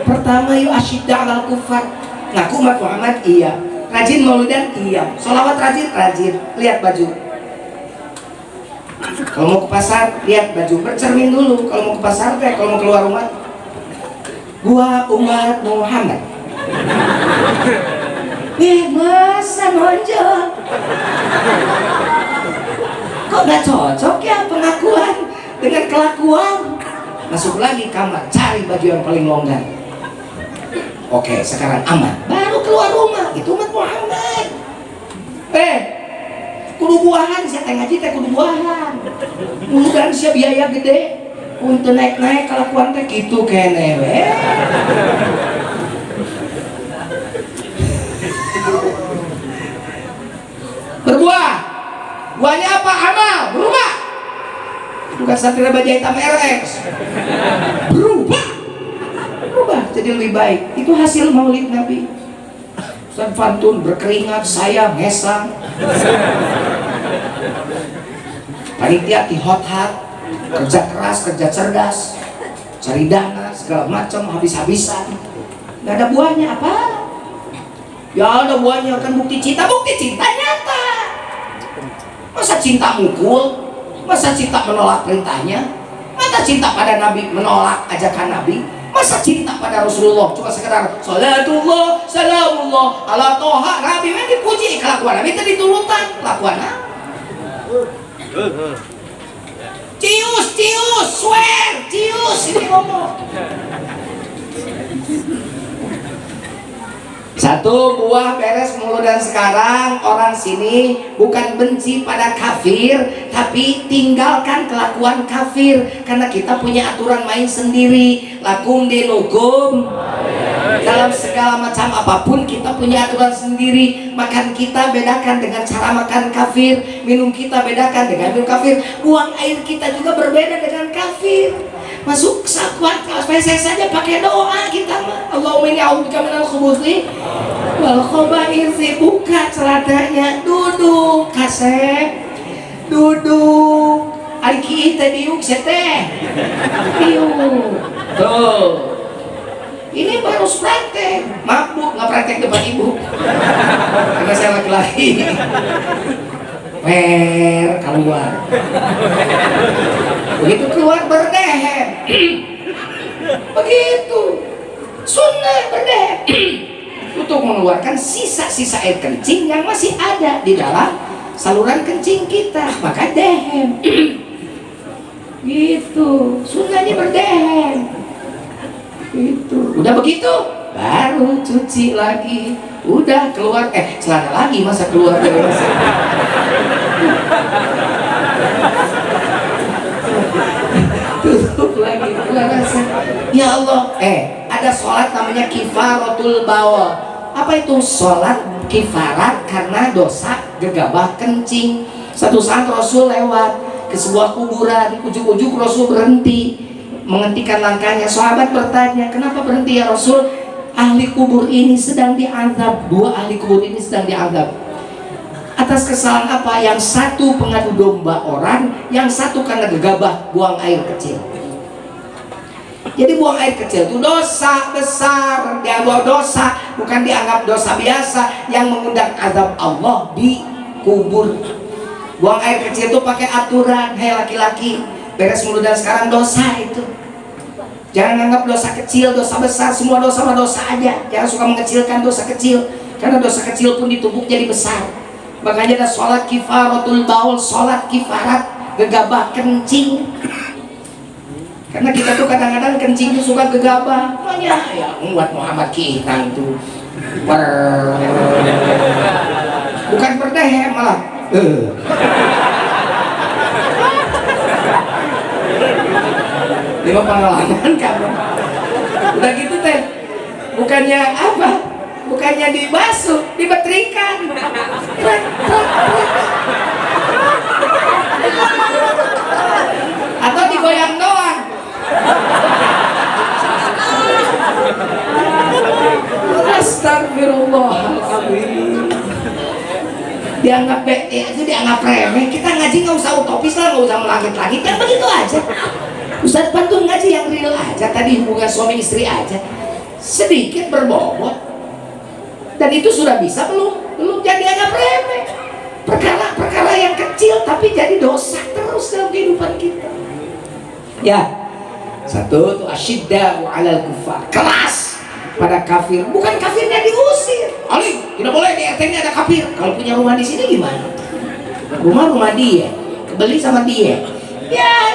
Pertama, yuk asyidda alal kufar, ngaku umat Muhammad iya, rajin maulidan iya, sholawat rajin. Lihat baju. Kalau mau ke pasar, lihat baju, bercermin dulu. Kalau mau ke pasar, kalau mau keluar rumah, gua umat Muhammad. Masa nonjol? Kok gak cocok ya pengakuan dengan kelakuan? Masuk lagi kamar, cari baju yang paling longgar. Oke, sekarang aman. Baru keluar rumah, itu umat Muhammad. Kudu buahan, saya teh ngaji teh kudu buahan. Mudah sia biaya gede untuk naik-naik kelakuan teh gitu kene we. Berbuah. Buahnya apa? Amal, berubah. Bukan Satria Baja Hitam RX. Berubah jadi lebih baik. Itu hasil maulid Nabi. Ustaz Fantun berkeringat, saya ngesang. Panitia di hot hat, kerja keras, kerja cerdas, cari dana segala macam, habis-habisan. Gak ada buahnya apa? Ya ada buahnya, kan bukti cinta nyata. Masa cinta mukul? Masa cinta menolak perintahnya? Masa cinta pada Nabi menolak ajakan Nabi? Masa cinta pada Rasulullah cuma sekedar salatullah salamullah ala toha Nabi yang dipuji kelakuan Nabi itu diturutan kelakuan cius swear cius ini ngomong. Satu buah beres mulu. Dan sekarang orang sini bukan benci pada kafir, tapi tinggalkan kelakuan kafir, karena kita punya aturan main sendiri. Lakum dinukum, dalam segala macam apapun kita punya aturan sendiri. Makan kita bedakan dengan cara makan kafir, minum kita bedakan dengan minum kafir, buang air kita juga berbeda dengan kafir. Masuk sakuat spesies saja pakai doa kita mah. Allahumma inni a'udzubika minal khubuthi wal khaba'ith. Buka celadanya, duduk kasep, duduk. Ari kita diuk seteh, diuk. Tuh, ini baru praktek. Mabuk nggak praktek depan ibu, karena saya laki-laki. Keluar. Begitu keluar berdehem. Begitu. Sunnah berdehem. Untuk mengeluarkan sisa-sisa air kencing yang masih ada di dalam saluran kencing kita. Maka dehem. Gitu. Sunnahnya berdehem. Gitu. Udah begitu, baru cuci lagi. Udah keluar, celana lagi masa keluar dari mesin. Tutup lagi, keluar rasa. Ya Allah, ada sholat namanya kifaratul bawl. Apa itu sholat kifarat karena dosa gegabah kencing? Satu saat Rasul lewat ke sebuah kuburan, ujuk-ujuk Rasul berhenti menghentikan langkahnya. Sahabat bertanya, kenapa berhenti ya Rasul? Ahli kubur ini sedang diazab. Dua ahli kubur ini sedang diazab. Atas kesalahan apa? Yang satu pengadu domba orang, yang satu karena gegabah buang air kecil. Jadi buang air kecil itu dosa besar. Dia buang dosa, bukan dianggap dosa biasa yang mengundang azab Allah di kubur. Buang air kecil itu pakai aturan. Hei laki-laki, beres mulut dan sekarang dosa itu. Jangan anggap dosa kecil, dosa besar, semua dosa sama dosa aja. Jangan suka mengecilkan dosa kecil, karena dosa kecil pun ditumpuk jadi besar. Makanya ada sholat kifaratul baul, sholat kifarat gegabah kencing. Karena kita tuh kadang-kadang kencing tuh suka gegabah. Makanya ya umat Muhammad kita itu bukan berdehem malah. Lima pengalaman kamu. Udah gitu teh, bukannya apa? Bukannya dibasuh, dibetrikan. Atau digoyang doang. Astagfirullahaladzim. Dianggap itu dianggap remeh. Kita ngaji nggak usah utopis lah, nggak usah melangit-langit, kan begitu aja. Ustadz pantun ngaji yang real aja, tadi hubungan suami istri aja, sedikit berbobot, dan itu sudah bisa belum jadi anggap remeh. Perkara-perkara yang kecil tapi jadi dosa terus dalam kehidupan kita. Ya, satu itu asyidda'u 'alal kufar, keras pada kafir. Bukan kafirnya diusir. Ali, tidak boleh di RT ini ada kafir. Kalau punya rumah di sini gimana? Rumah dia, kebeli sama dia. Ya,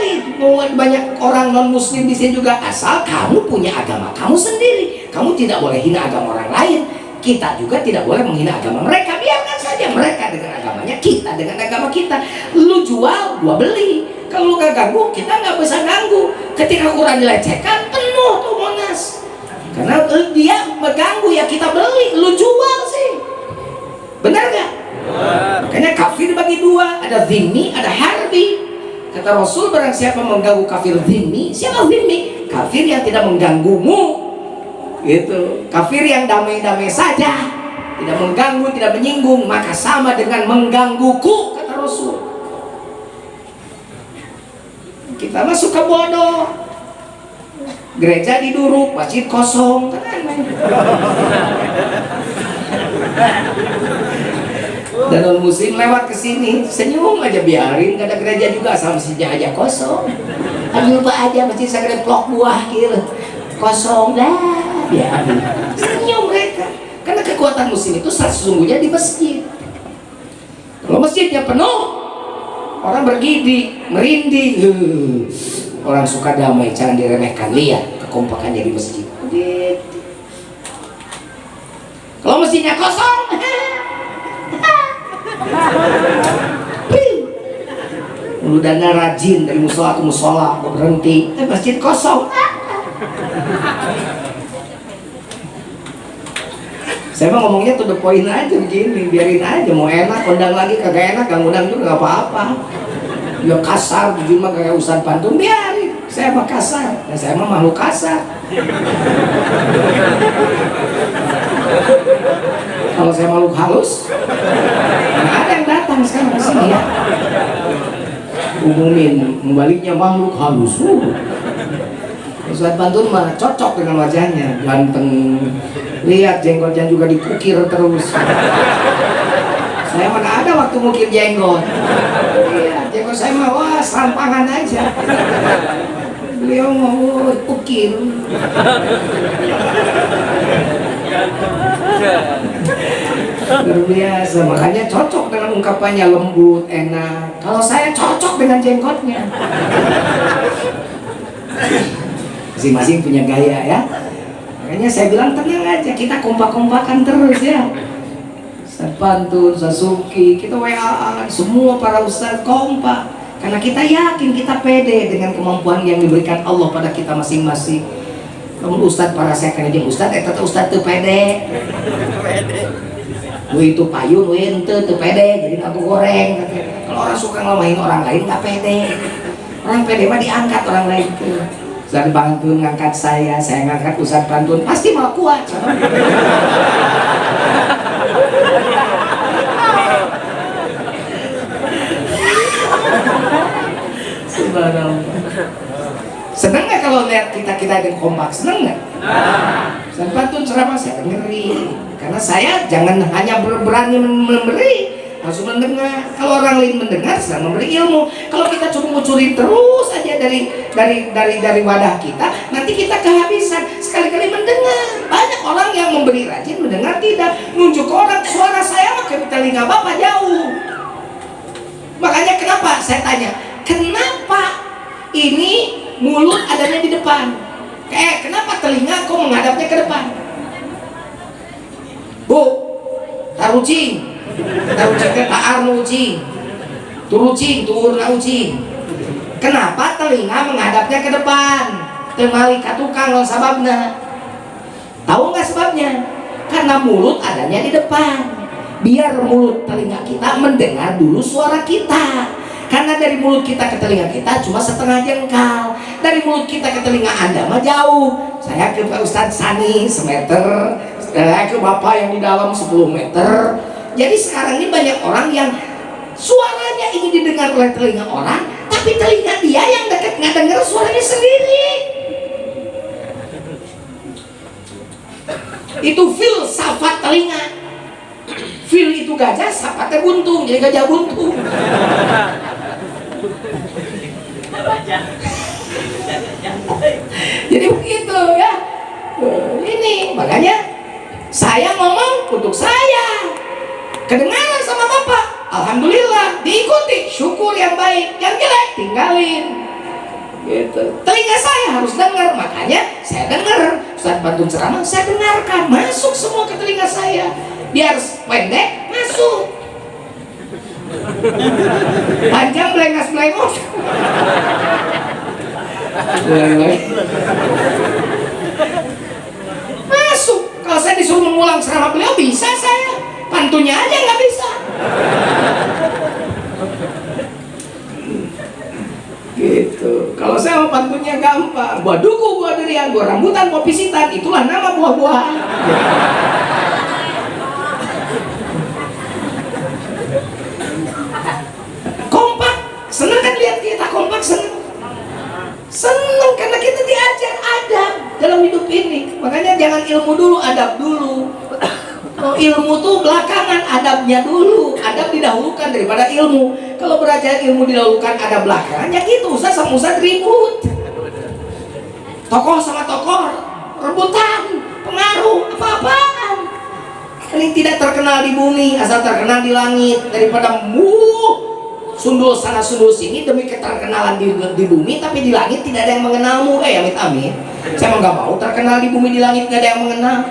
banyak orang non muslim di sini juga, asal kamu punya agama kamu sendiri. Kamu tidak boleh hina agama orang lain. Kita juga tidak boleh menghina agama mereka. Biarkan saja mereka dengan agamanya, kita dengan agama kita. Lu jual, gua beli. Kalau lu gak ganggu, kita nggak bisa ganggu. Ketika Quran dilecehkan, penuh tuh Monas. Karena dia mengganggu, ya kita beli. Lu jual sih, benar gak? Makanya kafir bagi dua, ada zimmi, ada harbi. Kata Rasul, barang siapa mengganggu kafir zimmi. Siapa zimmi? Kafir yang tidak mengganggumu. Gitu. Kafir yang damai-damai saja, tidak mengganggu, tidak menyinggung, maka sama dengan menggangguku, kata Rasul. Kita mah suka bodoh. Gereja diduruk, masjid kosong, kan aneh. Dan non muslim lewat ke sini senyum aja, biarin, gak ada gereja juga, asal masjidnya aja kosong. Ayo lupa aja masjid segede plok buah gitu. kosong lah, ya senyum mereka. Karena kekuatan muslim itu sesungguhnya di masjid. Kalau masjidnya penuh, orang bergidik, merinding. Orang suka damai, jangan diremehkan. Lihat kekompakannya di masjid. Kalau masjidnya kosong, lu dana rajin dari musola ke musola, berhenti, masjid kosong. Saya mah ngomongnya tuh the point aja begini, biarin aja, mau enak, undang lagi, kagak enak, gak ngundang juga gak apa-apa. Ya kasar, begini mah kayak Ustadz Pantun, biarin. Saya mah kasar, dan saya mah makhluk kasar. Kalau saya makhluk halus, nggak ada yang datang sekarang ke sini ya. Umumin, membaliknya makhluk halus. Ustadz Pantun mah cocok dengan wajahnya, ganteng. Lihat jenggotnya juga dikukir terus. Saya mana ada waktu mukir jenggot. Iya, jenggot saya mah wah serampangan aja. Beliau mau ukir. Luar biasa, makanya cocok dengan ungkapannya, lembut, enak. Kalau saya cocok dengan jenggotnya. Masing-masing punya gaya ya. Makanya saya bilang tenang aja, kita kompak-kompakan terus ya. Ustadz Pantun, Sasuki, kita WA-an, semua para ustadz kompak. Karena kita yakin, kita pede dengan kemampuan yang diberikan Allah pada kita masing-masing. Namun ustadz para sekalian aja ustadz, eta ustadz teu pede. Lu itu payung, lu ente teu pede, jadi tahu goreng. Kalau orang suka ngomongin orang lain nggak pede. Orang pede mah diangkat orang lain tuh. Ustadz Pantun ngangkat saya ngangkat Ustadz Pantun, pasti malah kuat. Seneng nggak kalau lihat kita ada kompak? Seneng nggak? Ustadz Pantun ceramah saya dengerin, karena saya jangan hanya berani memberi, harus mendengar. Kalau orang lain mendengar sedang memberi ilmu. Kalau kita cuma ngucurin terus aja dari wadah kita, nanti kita kehabisan. Sekali-kali mendengar. Banyak orang yang memberi rajin, mendengar tidak. Nunjuk ke orang, suara saya mah ke telinga bapak jauh. Makanya kenapa saya tanya, kenapa ini mulut adanya di depan? Kenapa telinga kok menghadapnya ke depan? Bu, tarucing ke taar ucing, turucing, turna ucing. Kenapa telinga menghadapnya ke depan? Temali katukang lo sababna. Tahu nggak sebabnya? Karena mulut adanya di depan. Biar mulut telinga kita mendengar dulu suara kita. Karena dari mulut kita ke telinga kita cuma setengah jengkal. Dari mulut kita ke telinga Anda mah jauh. Saya ke Pak Ustadz Sani semeter, saya ke Bapak yang di dalam 10 meter. Jadi sekarang ini banyak orang yang suaranya ingin didengar oleh telinga orang, tapi telinga dia yang dekat nggak dengar suaranya sendiri. Itu filsafat telinga. Fil itu gajah, sapatnya buntung, jadi gajah buntung. Jadi begitu ya. Ini makanya saya ngomong untuk saya. Kedengaran sama Bapak, alhamdulillah, diikuti, syukur yang baik, yang jelek tinggalin. Gitu. Telinga saya harus dengar, makanya saya dengar Ustadz Pantun ceramah, saya dengarkan, masuk semua ke telinga saya. Biar pendek masuk, panjang belengas-belengos. Masuk. Kalau saya disuruh mengulang ceramah beliau bisa saya. Pantunnya aja nggak bisa. Gitu. Kalau saya mau pantunnya gampang. Buah duku, buah durian, buah rambutan, buah pisitan, itulah nama buah-buahan. Kompak, seneng kan lihat kita kompak, seneng. Seneng karena kita diajar adab dalam hidup ini. Makanya jangan ilmu dulu, adab dulu. Oh, ilmu tuh belakangan, adabnya dulu. Adab didahulukan daripada ilmu. Kalau belajar ilmu didahulukan, adab belakangan, ya gitu. Ustaz sama Ustaz ribut. Tokoh sama tokoh rebutan, pengaruh, apa-apaan. Ini tidak terkenal di bumi, asal terkenal di langit. Daripada sundul sana sundul sini demi keterkenalan di bumi, tapi di langit tidak ada yang mengenalmu. Amit-amit. Saya mah nggak mau terkenal di bumi, di langit nggak ada yang mengenal.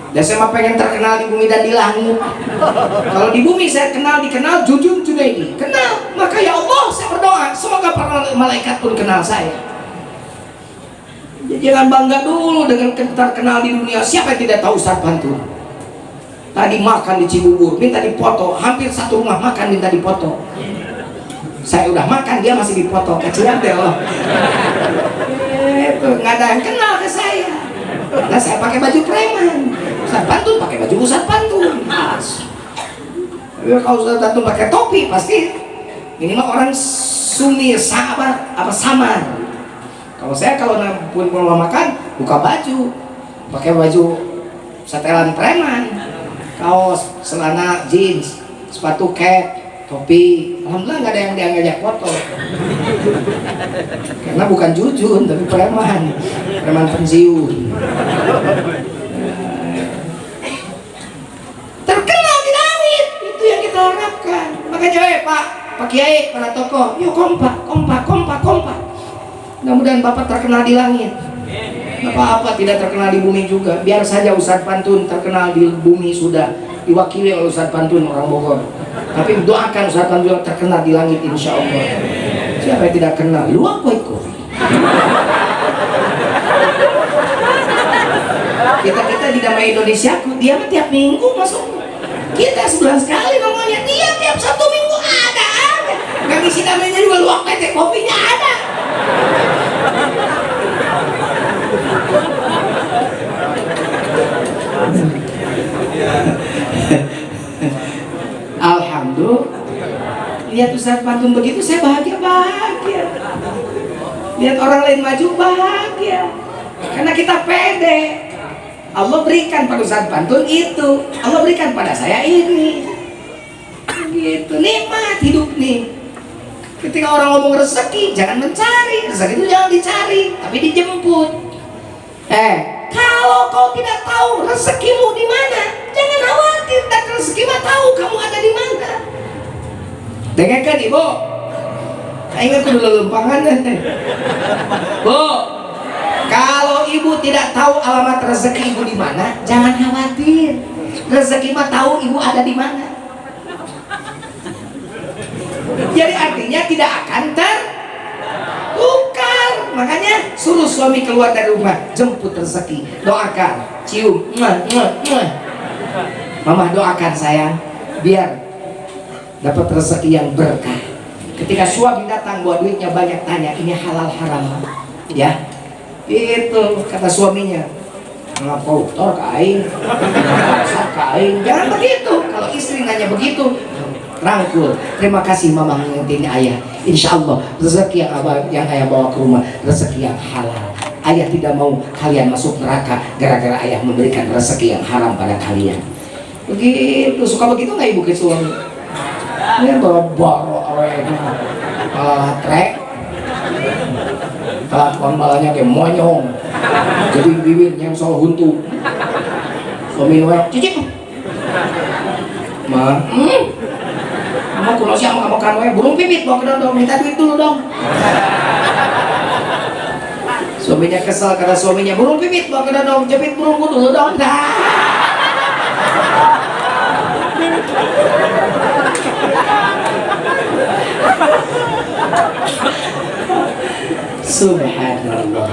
Dan saya mah pengen terkenal di bumi dan di langit. Kalau di bumi saya dikenal Jujun Junaidi, kenal. Maka ya Allah, saya berdoa semoga para malaikat pun kenal saya. Jangan bangga dulu dengan terkenal di dunia. Siapa yang tidak tahu Ustaz Pantun? Tadi makan di Cibubur, minta dipoto. Hampir satu rumah makan minta dipoto. Saya udah makan, dia masih dipoto. Kecilan deh loh. Itu nggak ada yang kenal ke saya. Nah, saya pakai baju preman. Ustaz Pantun pakai baju Ustaz Pantun. Tapi kalau Ustaz Pantun pakai topi, pasti ini mah orang Sunni sabar apa samar. Kalau saya kalau pun mau makan, buka baju, pakai baju setelan preman, kaos, celana jeans, sepatu cap, topi. Alhamdulillah nggak ada yang diajak foto. Karena bukan Jujun, tapi preman pensiun. Terkenal di langit, itu yang kita harapkan. Makanya Pak Kiai, para tokoh, yuk kompak. Mudah-mudahan Bapak terkenal di langit. Apa-apa tidak terkenal di bumi juga. Biar saja Ustaz Pantun terkenal di bumi sudah diwakili oleh Ustaz Pantun orang Bogor. Tapi doakan Ustaz Pantun terkenal di langit insya Allah. Siapa yang tidak kenal? Luang Boy Coffee. Kita di Damai Indonesia, dia mah tiap minggu masuk. Kita sebulan sekali ngomongnya, dia tiap Sabtu Minggu ada. Nggak ngisi namanya juga Luang PT Kopinya ada. Alhamdulillah, lihat Ustaz Pantun begitu saya bahagia. Lihat orang lain maju bahagia, karena kita pede. Allah berikan pada Ustaz Pantun itu, Allah berikan pada saya ini, gitu. Nikmat hidup nih. Ketika orang ngomong rezeki, jangan mencari rezeki itu, jangan dicari, tapi dijemput. Kalau kau tidak tahu rezekimu di mana, jangan khawatir. Dan rezeki mah tahu kamu ada di mana. Dengarkan Ibu, saya ingat dulu lempangan. Bu, kalau ibu tidak tahu alamat rezeki ibu di mana, jangan khawatir. Rezeki mah tahu ibu ada di mana. Jadi artinya tidak akan tertukar. Makanya suruh suami keluar dari rumah, jemput rezeki, doakan, cium, mama doakan sayang, biar dapat rezeki yang berkah. Ketika suami datang bawa duitnya banyak, tanya ini halal haram ya. Itu kata suaminya, ngapa kotor kain, kain. Jangan begitu. Kalau istri nanya begitu, rangkul, terima kasih mama ngingetin ayah. Insya Allah rezeki yang ayah bawa ke rumah rezeki yang halal. Ayah tidak mau kalian masuk neraka gara-gara ayah memberikan rezeki yang haram pada kalian. Begitu, suka begitu nggak ibu ke suami? Ini bawa trek, kelakuan malahnya kayak monyong, jadi bibirnya yang soal huntu. Suami nuai, cicip, ma. Kamu kuno siapa kamu kan wae burung pipit bawa ke dong, minta duit dulu dong. Suaminya kesal karena suaminya burung pipit bawa ke dong, jepit burungku dulu dong. Subhanallah.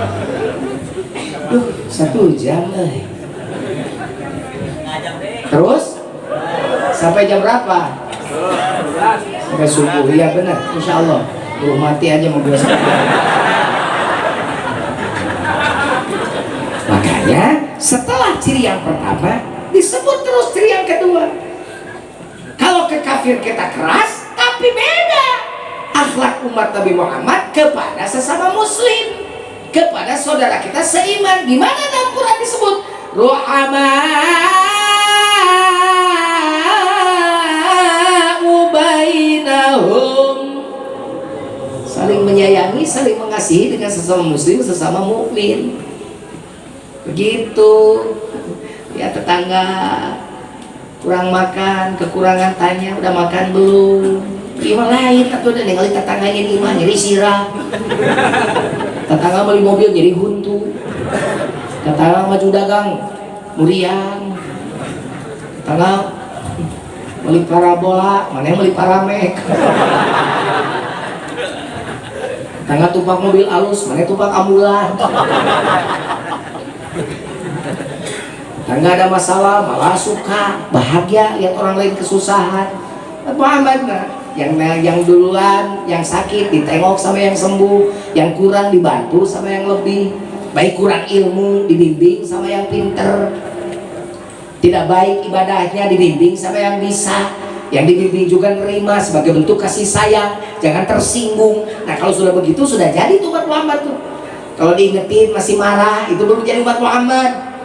1 jam Terus sampai jam berapa? Sampai subuh. Iya benar, insya Allah. Tuh mati aja mau biasa. Makanya setelah ciri yang pertama disebut terus ciri yang kedua. Kalau ke kafir kita keras, tapi beda akhlak umat Nabi Muhammad kepada sesama muslim, kepada saudara kita seiman. Gimana dalam Quran disebut ruhama'u bainahum, saling menyayangi, saling mengasihi dengan sesama muslim, sesama mukmin. begitu ya. Tetangga kurang makan, kekurangan tanya udah makan belum, imah lain atau udah ningali tetangganya di imah nyeri sirah, tetangga beli mobil nyeri huntu, tetangga maju dagang muriang, tetangga beli parabola mana yang beli paramek, tetangga tumpak mobil alus mana tumpak ambulan, nggak ada masalah, malah suka bahagia lihat orang lain kesusahan. Muhammad yang duluan yang sakit ditengok sama yang sembuh, yang kurang dibantu sama yang lebih baik, kurang ilmu dibimbing sama yang pinter, tidak baik ibadahnya dibimbing sama yang bisa, yang dibimbing juga nerima sebagai bentuk kasih sayang, jangan tersinggung. Nah kalau sudah begitu sudah jadi tuh umat Muhammad tuh. Kalau diingetin masih marah, itu belum jadi umat Muhammad.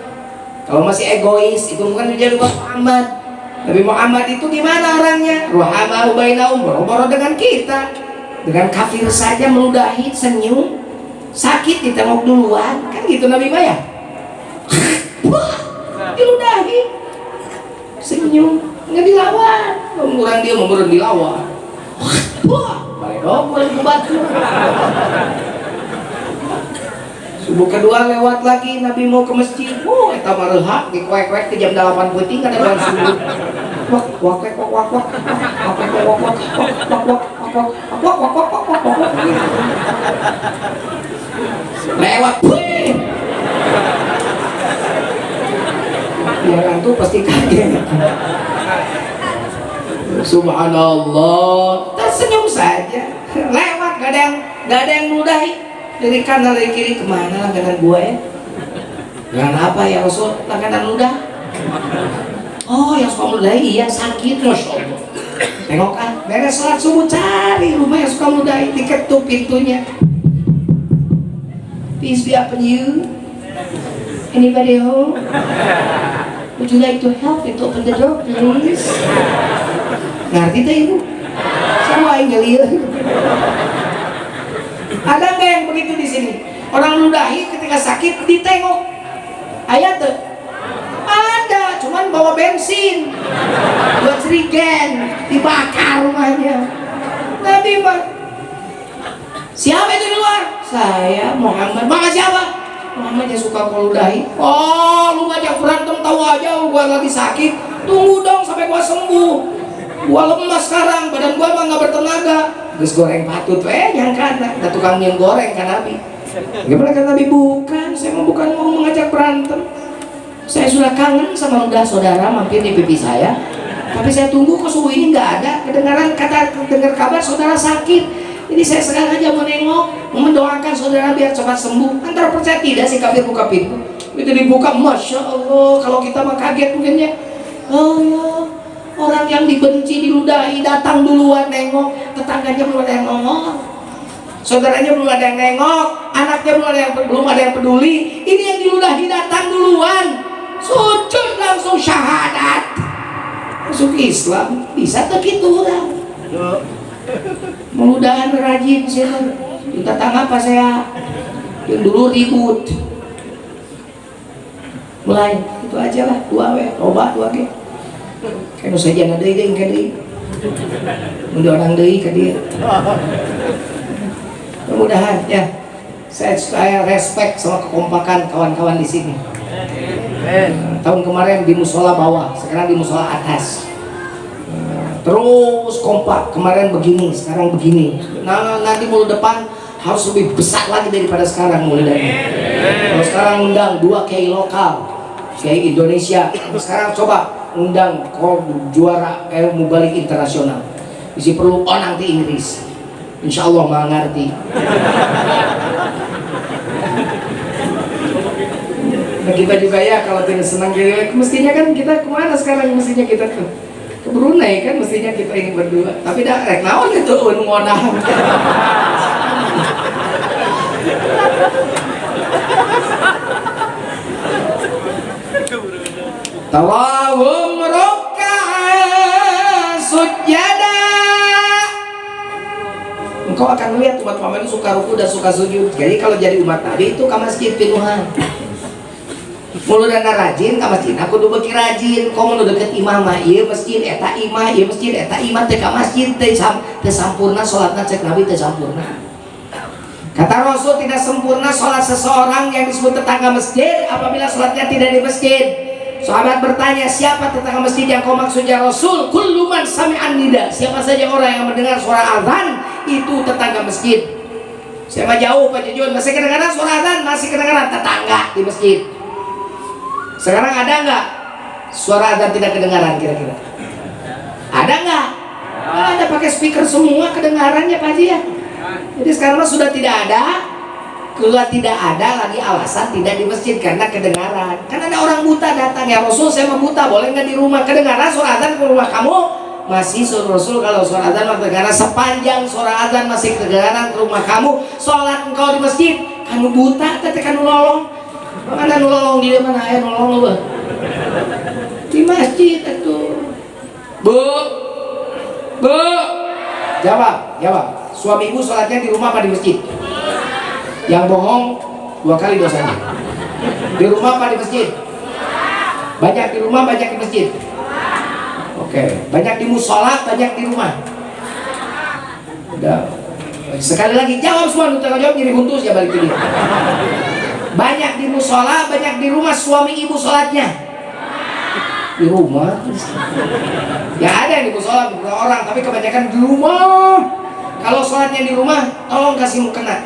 Kalau masih egois, itu bukan menjadi umat Muhammad. Nabi Muhammad itu gimana orangnya? Ruhama bainahum, boro-boro dengan kita. Dengan kafir saja meludahi, senyum. Sakit ditengok duluan, kan gitu Nabi Maya. Wah, diludahi, senyum, nggak dilawan. Orang dia memurun dilawan. Wah, balik dong, boleh batu. Subuh kedua lewat lagi, Nabi mau ke masjid. Eta mareuha di kuek-kuek ke jam 8 peuting kada bulan subuh. Wak wak wak wak wak wak wak wak wak wak. Lewat. Orang tuh pasti kaget. Subhanallah, tersenyum saja. Lewat, gak ada yang meludahi. Dari kanan dari kiri kemana langganan gue? Dengan apa ya Rasul? Langganan ludah? Oh yang suka meludahi, iya sakit, Masya Allah. Tengok kan, beres sholat subuh cari rumah yang suka meludahi, diketuk pintunya. Peace be upon you. Anybody home? Would you like to help me to open the door, please? Ngerti tuh ibu? Semua yang ngelir. Ada nggak yang begitu di sini? Orang ludahi ketika sakit ditengok. Ayat tuh? Ada, cuman bawa bensin, buat jerigen, dibakar rumahnya. Nabi Pak, siapa itu di luar? Saya Muhammad. Maka siapa? Muhammad yang suka meludahi. Oh, lu ngajak berantem tahu aja, gua lagi sakit. Tunggu dong sampai gua sembuh. Gua lemas sekarang, badan gua mah nggak bertenaga. Terus goreng patut, nyangka ada tukang mie goreng kan Nabi. Gimana kan Nabi? Bukan, saya bukan mau mengajak berantem. Saya sudah kangen sama udah saudara mampir di pipi saya. Tapi saya tunggu kok subuh ini nggak ada. Dengar kabar saudara sakit. Jadi saya sekarang aja mau nengok, mau mendoakan saudara biar cepat sembuh. Antara percaya tidak sih kafir buka pintu. Itu dibuka, Masya Allah. Kalau kita mah kaget mungkin ya. Oh ya. Orang yang dibenci, diludahi, datang duluan nengok, tetangganya belum ada yang nengok, saudaranya belum ada yang nengok, anaknya belum ada yang peduli. Ini yang diludahi datang duluan, sujud langsung syahadat, masuk Islam. Bisa begitu orang. Mudah-mudahan rajin sih. Tetangga apa saya yang dulu ribut, mulai itu aja lah, dua obat dua ge. Kan saja ada ide kan dia, mudah orang deh kan dia. Mudah-mudahan ya, saya respect sama kekompakan kawan-kawan di sini. Tahun kemarin di musola bawah, sekarang di musola atas. Terus kompak, kemarin begini, sekarang begini. Nah nanti mulu depan harus lebih besar lagi daripada sekarang mulai dari. Kalau sekarang undang 2 kiai lokal, kiai Indonesia. Sekarang coba undang juara mubalik internasional. Isi perlu onang di Inggris. Insya Allah mah ngerti. Nah, kita juga ya kalau tidak senang gitu, mestinya kan kita kemana sekarang? Mestinya kita ke Brunei kan, mestinya kita ini berdua. Tapi dah rek naon itu ngonah. Tawahum ruk'an sujada. Engkau akan melihat umat Muhammad itu suka ruku dan suka sujud. Jadi kalau jadi umat Nabi itu ke masjid pinuhan. Mulu dana rajin ka masjid aku kudu beki rajin komo nu deket imam mah ieu masjid eta imah ieu masjid eta imah teh ka masjid teh sampurna salatna cek Nabi teh sampurna. Kata Rasul tidak sempurna salat seseorang yang disebut tetangga masjid apabila salatnya tidak di masjid. Sahabat bertanya, siapa tetangga masjid yang kau maksud ya Rasul? Kullu man sami'an nida. Siapa saja orang yang mendengar suara azan itu tetangga masjid. Saya mah jauh Pak Jujun, masih kedengaran suara azan, masih kedengaran tetangga di masjid. Sekarang ada nggak suara azan tidak kedengaran kira-kira? Ada nggak? Ada, pakai speaker semua kedengarannya Pak Haji ya. Jadi sekarang sudah tidak ada. Kalau tidak ada lagi alasan tidak di masjid karena kedengaran. Kan ada orang buta datang, ya Rasul saya mau buta, boleh nggak di rumah? Kedengaran suara azan ke rumah kamu? Masih suruh Rasul kalau suara azan kedengaran, sepanjang suara azan masih kedengaran ke rumah kamu, sholat engkau di masjid. Kanu buta, tapi kanu lolong. Mana nolong di mana ya nolong lu? Di masjid itu. Bu, jawab. Suami ibu sholatnya di rumah apa di masjid? Yang bohong 2 kali dosanya. Di rumah apa di masjid? Banyak di rumah, banyak di masjid. Oke, banyak di musola, banyak di rumah. Udah. Sekali lagi jawab semua, tanggung jawab jadi huntus ya balik ini. Banyak di musola, banyak di rumah suami ibu sholatnya. Di rumah. Ya ada yang di musola beberapa orang, tapi kebanyakan di rumah. Kalau sholatnya di rumah, tolong kasih mukena.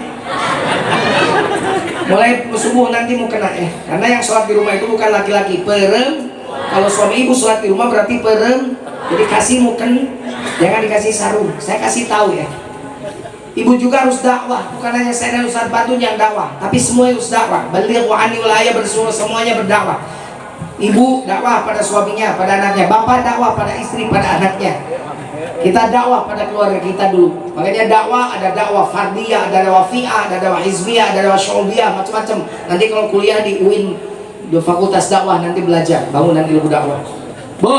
Mulai subuh nanti mukena ya. Karena yang sholat di rumah itu bukan laki-laki, perem. Kalau suami ibu sholat di rumah berarti perem. Jadi kasih muken, jangan dikasih sarung. Saya kasih tahu ya. Ibu juga harus dakwah, bukan hanya saya dan Ustaz Badun yang dakwah, tapi semua harus dakwah. Baligh wa anni wilayah bersuara, semuanya berdakwah. Ibu dakwah pada suaminya, pada anaknya. Bapak dakwah pada istri, pada anaknya. Kita dakwah pada keluarga kita dulu. Makanya dakwah, ada dakwah fardiyah, ada dakwah fi'ah, ada dakwah hizbiyah, ada dakwah syu'biyah, macam-macam. Nanti kalau kuliah di UIN, di fakultas dakwah nanti belajar, bangun nanti ilmu dakwah. Bu,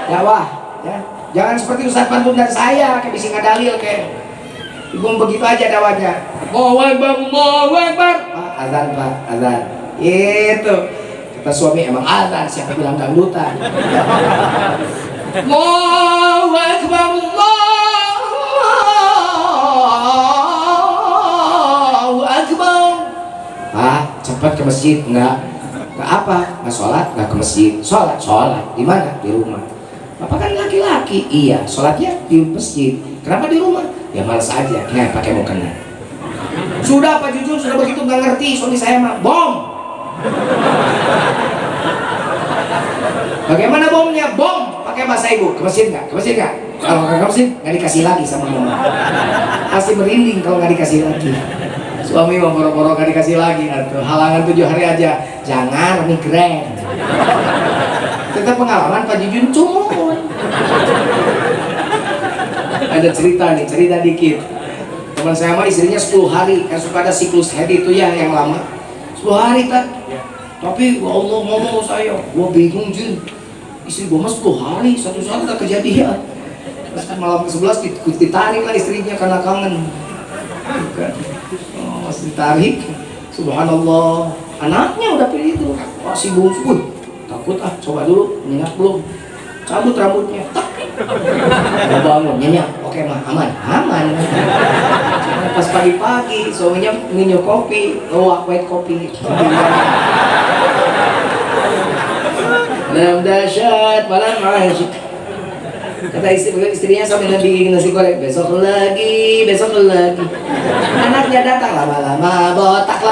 dakwah, ya. Jangan seperti Ustaz Pantun dan saya, kayak bising dalil kayak. Ibu begitu aja dakwahnya. Allahu Akbar. Pak, azan. Itu. Kata suami emang azan, siapa bilang dangdutan. Allahu Akbar, Allahu Akbar. Pak, cepat ke masjid. Enggak apa? Enggak sholat, enggak ke masjid. Sholat. Di mana? Di rumah. Bapak kan laki-laki, iya, sholatnya di masjid. Kenapa di rumah? Ya malas aja, ya pakai mukena. Sudah Pak Jujun, sudah begitu nggak ngerti suami saya mah, bom. Bagaimana bomnya? Bom, pakai bahasa ibu. Ke masjid nggak? Kalau nggak ke masjid, nggak dikasih lagi sama mama. Pasti merinding kalau nggak dikasih lagi. Suami mau boro-boro nggak dikasih lagi. Atau halangan 7 hari aja, jangan migrain. Kita pengalaman Pak Jujun cumun. Ada cerita dikit. Teman saya mah istrinya 10 hari, kan suka ada siklus head itu ya yang lama. 10 hari kan. Tapi ya Allah ngomong saya, gua bingung Jun. Istri gua mah 10 hari, satu saat tak kejadian. Terus malam ke-11 ditarik lah istrinya karena kangen. Bukan. Oh, masih ditarik. Subhanallah. Anaknya udah pilih itu. Masih bungsu. Takut coba dulu, nyenyak belum? Cabut rambutnya, tak. Bangun, nyenyak, oke mah, aman. Pas pagi-pagi, suaminya minum kopi, white kopi. Dalam dahsyat, malam asyik. Kata istrinya sambil bikin nasi goreng, besok lagi. Anaknya datang lama-lama, botak.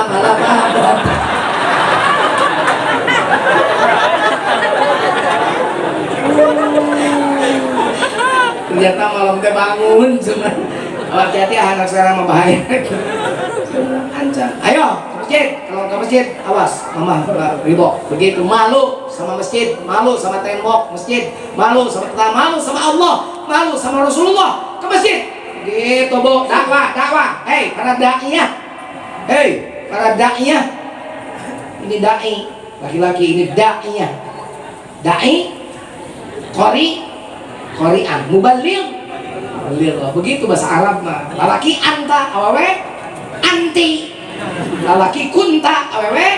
Ternyata malam teh bangun cuma hati-hati anak sekarang membahaya. Ancam. Ayo ke masjid, kalau ke masjid awas mama ribok. Begitu malu sama masjid, malu sama tembok masjid, malu sama tetangga, malu sama Allah, malu sama Rasulullah, ke masjid. Gitu Bu, dakwah. Hei para daiyah. Ini dai laki-laki, ini daiyah. Dai Qori'an, mubaligh. Begitu bahasa Arab mah. Lalaki anta, awewe anti. lalaki kunta awewe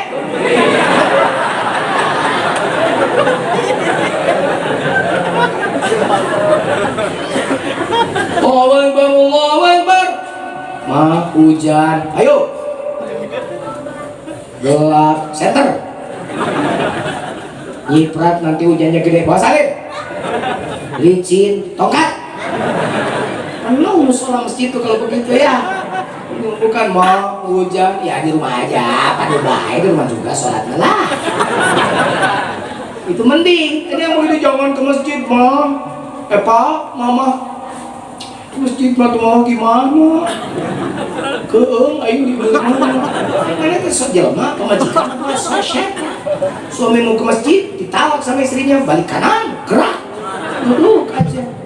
Allahu Akbar mah hujan ayo gelap center nyiprat nanti hujannya gede bawa salib licin tongkat penuh musola masjid itu kalau begitu ya bukan mau hujan ya di rumah aja pada baik di rumah juga sholat lah itu mending ini yang mau itu jangan ke masjid mah pak mama ke masjid mah tuh mau gimana keeng ayo gimana mana itu jelma pemajikan syekh suami mau ke masjid ditawak sama istrinya balik kanan gerak duduk aja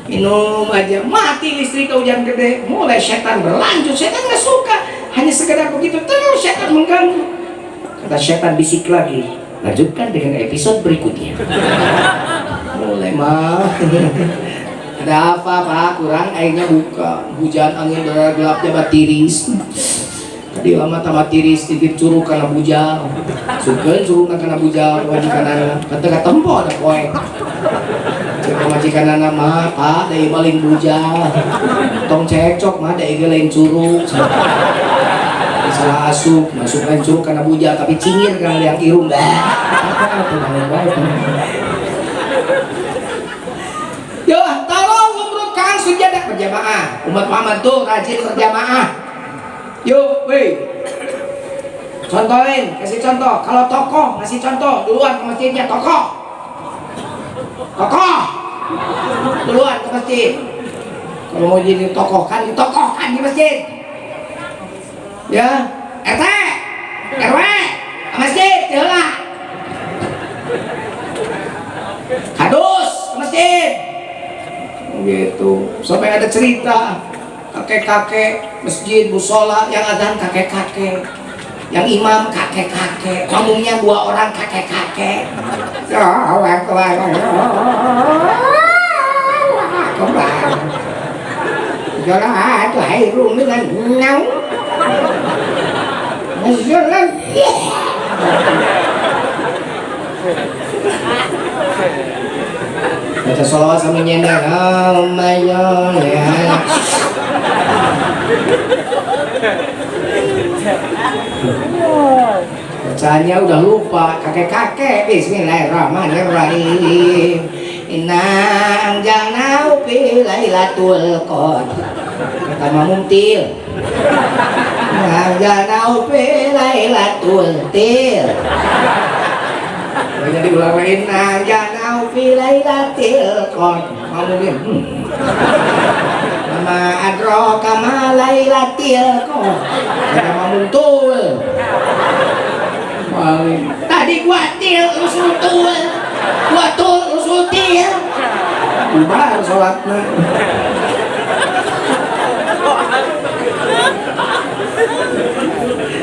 minum aja mati listrik hujan gede mulai setan berlanjut setan nggak suka hanya sekedar begitu terus setan mengganggu kata setan bisik lagi lanjutkan dengan episode berikutnya mulai mah ada apa pak kurang airnya buka hujan angin udara gelapnya batiris tadi lama tamat tiris titip curug karena bujal suka curug karena bujal majikan kata tempo ada poin majikan anak mah pak dari baling bujal tong cekcok mah dari lain curug salah asup masukkan curug karena bujal tapi cingir karena yang irung yo tolong umrohkan sujadah berjamaah umat Muhammad tuh rajin berjamaah yuk weh contohin kasih contoh kalau tokoh ngasih contoh duluan ke masjidnya tokoh duluan ke masjid kalau mau jadi tokohkan ditokohkan di masjid ya RT RW ke masjid jelas kadus ke masjid gitu sampai ada cerita kakek-kakek masjid musola yang adzan kakek-kakek yang imam kakek-kakek makmumnya 2 orang kakek-kakek jalan itu hairung dengan nau jalan baca sholawat sama nyender bacanya udah lupa kakek-kakek bismillahirrahmanirrahim inna anjalnahu fi lailatul qadar kata Mamumtil inna anjalnahu fi lailatul til jadi ulang lagi inna anjalnahu fi lailatul qadar Mamumtil nama adraka ma lailatul qadar kata Mamumtul tadi gua til usul tul gua tul usul til bubar sholatnya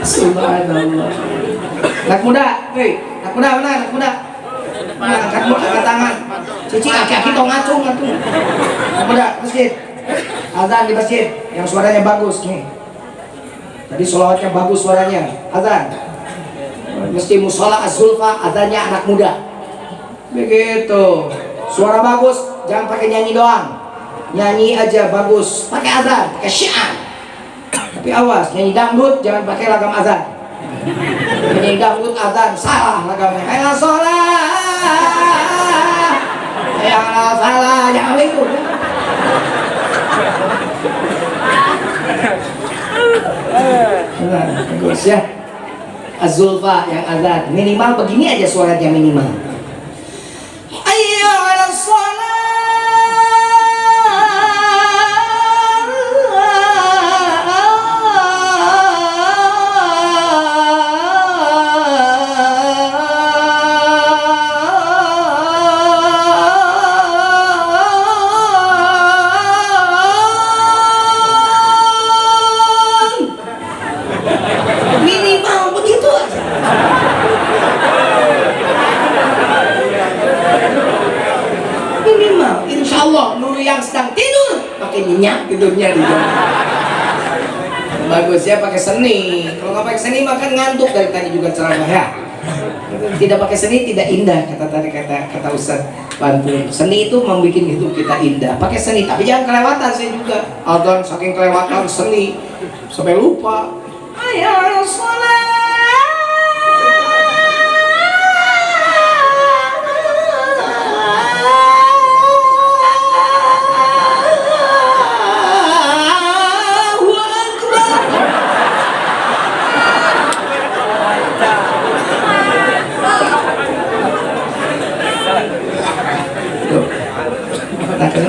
subhanallah anak muda hei anak muda mana anak muda mana angkat muda angkat tangan cici aki-aki tong ngacung anak muda masjid azan di masjid yang suaranya bagus nih tadi sholawatnya bagus suaranya azan mesti musola az-zulfa adanya anak muda begitu suara bagus jangan pakai nyanyi doang nyanyi aja bagus pakai azan pakai syiar tapi awas nyanyi dangdut jangan pakai lagam azan nyanyi dangdut azan salah lagamnya ayo sholat ayo salah jangan itu bagus ya Az-Zulfa yang azan minimal begini aja suaranya minimal ayo ala sholat yang sedang tidur makin nyenyak tidurnya di Bagusnya pakai seni. Kalau nggak pakai seni makan ngantuk dari tadi juga ceramah ya. Tidak pakai seni tidak indah kata Ustaz Pantun. Seni itu membuat hidup kita indah. Pakai seni tapi jangan kelewatan. Saya juga adzan saking kelewatan seni sampai lupa. Ayo sholat.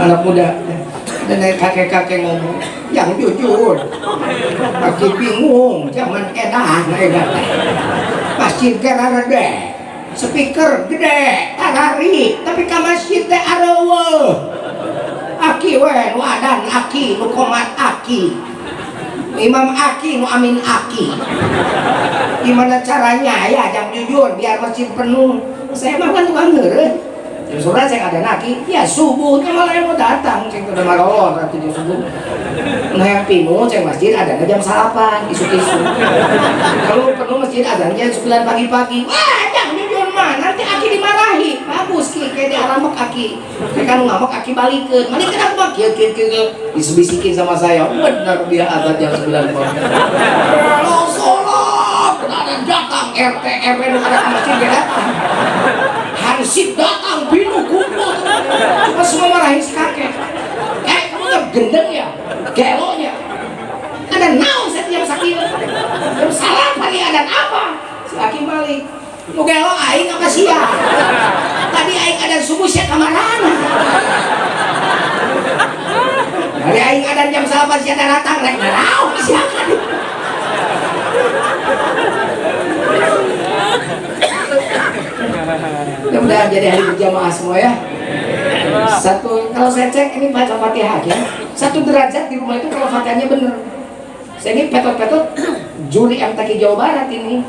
Anak muda dan kakek-kakek ngomong yang jujur, masih bingung zaman edan masjid gara gede, speaker gede, tarari, tapi ke masjid teh arawa aki we nu adan aki nu komat aki imam aki nu amin aki. Gimana caranya ya yang jujur biar masjid penuh? Saya mah kan tukang ngeureun. Surat saya ada naki, ya subuhnya malah yang mau datang, saya udah marolor nanti di subuh. Nah yang penuh, saya masjid ada jam salapan, isu-isu. Kalau penuh masjid ada jam 9 pagi-pagi, wah jangan jujur mah, nanti aki dimarahi. Bagus ki, kayak diaramak aki. Kayak kan ngamuk aki balikin aku mah disebisikin sama saya, benar dia ada jam 9 pagi. Kalau sholat, ada datang RT RW ada masjid datang. Hansip datang binu kumpul cuma semua marahin si kakek. Kamu gak gendeng ya geloknya ada naon setiap sakit jam salah pagi ada apa si Aki balik mau gelo aing apa sih ya tadi aing ada subuh siap kamarana dari aing ada jam salah pagi ada datang rek naon siakan mudah-mudahan jadi hari berjamaah semua ya. Satu, kalau saya cek ini baca Fatihah ya, 1 derajat di rumah itu kalau Fatihahnya bener. Saya ini petot-petot juri MTQ Jawa Barat ini.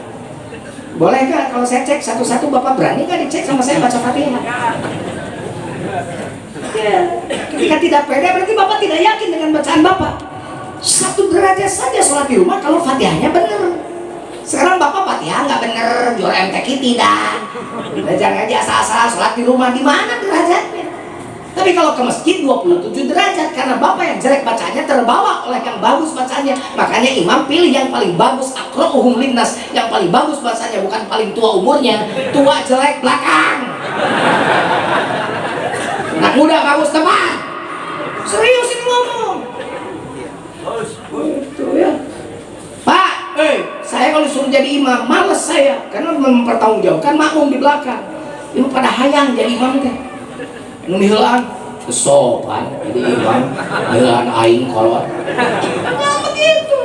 Boleh nggak kalau saya cek satu-satu, Bapak berani nggak dicek sama saya baca Fatihah? Ya, ketika tidak pede berarti Bapak tidak yakin dengan bacaan Bapak. 1 derajat saja sholat di rumah kalau Fatihahnya bener. Sekarang Bapak Fatihah nggak bener, jual MTQ tidak. Belajar ngaji asal-asal sholat di rumah, di mana derajatnya? Tapi kalau ke masjid 27 derajat karena Bapak yang jelek bacanya terbawa oleh yang bagus bacanya. Makanya imam pilih yang paling bagus, aqra'uhum linnas, yang paling bagus bacanya, bukan paling tua umurnya. Tua jelek belakang. Anak muda bagus teman. Serius ini ngomong. Itu ya. Pak, saya kalau suruh jadi imam, males saya karena mempertanggungjawabkan makmum di belakang. Ini pada hayang jadi imam teh. Nu miheulan sopan jadi imam, miheulan aing kolot. Nah, begitu.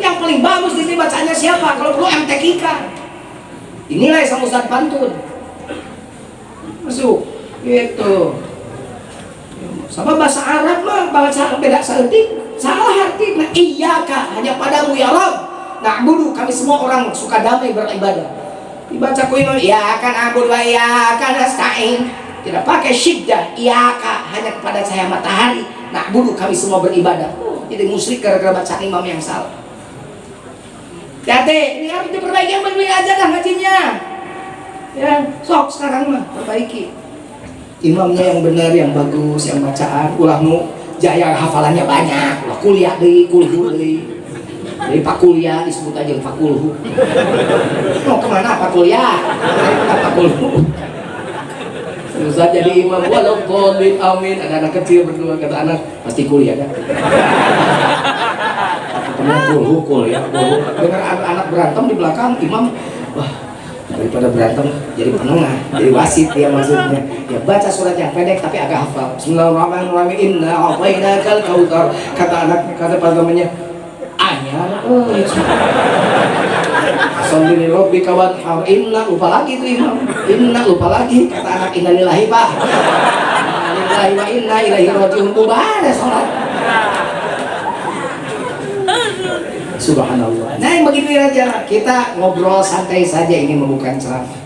Yang paling bagus di sini bacanya siapa? Kalau perlu MTQ kan. Inilah sama Ustaz Pantun. Masuk gitu. Sama bahasa Arab mah bahasa beda seetik. Salah arti, nah iyyaka hanya padamu ya Rabb. Na'budu, kami semua orang suka damai beribadah. Dibaca ku imam, iyyaka na'budu wa iyyaka nasta'in. Tidak pakai syiddah, iyyaka hanya kepada cahaya matahari. Na'budu, kami semua beribadah. Jadi musyrik gara-gara baca imam yang salah. Hati, ini harus diperbaiki, yang baik aja dah ngajinya. Ya, sok sekarang mah perbaiki. Imamnya yang benar, yang bagus, yang bacaan, ulahmu jaya hafalannya banyak, ulah kuliah deui, kulhu deui. Dari Pak Kuliah disebut aja Pak Kulhu. Mau kemana Pak Kuliah? Pak Kulhu. Ustaz jadi imam walau qolin amin. Ada anak kecil berdua, kata anak pasti kuliah kan. Teman Kulhu kuliah. Dengar anak berantem di belakang imam, wah daripada berantem jadi penengah, jadi wasit dia maksudnya. Ya baca surat yang pendek tapi agak hafal. Bismillahirrahmanirrahim. Inna a'tainakal kautsar. Kata anaknya, kata pamannya, anyar Sholli rabbika wanhar. Inna lupa lagi itu imam. Inna lupa lagi. Kata anak innalillahi pak. Innalillahi wa inna ilaihi raji'un. Bubar sholat. Subhanallah. Nah yang begini aja. Kita ngobrol santai saja, ini bukan ceramah.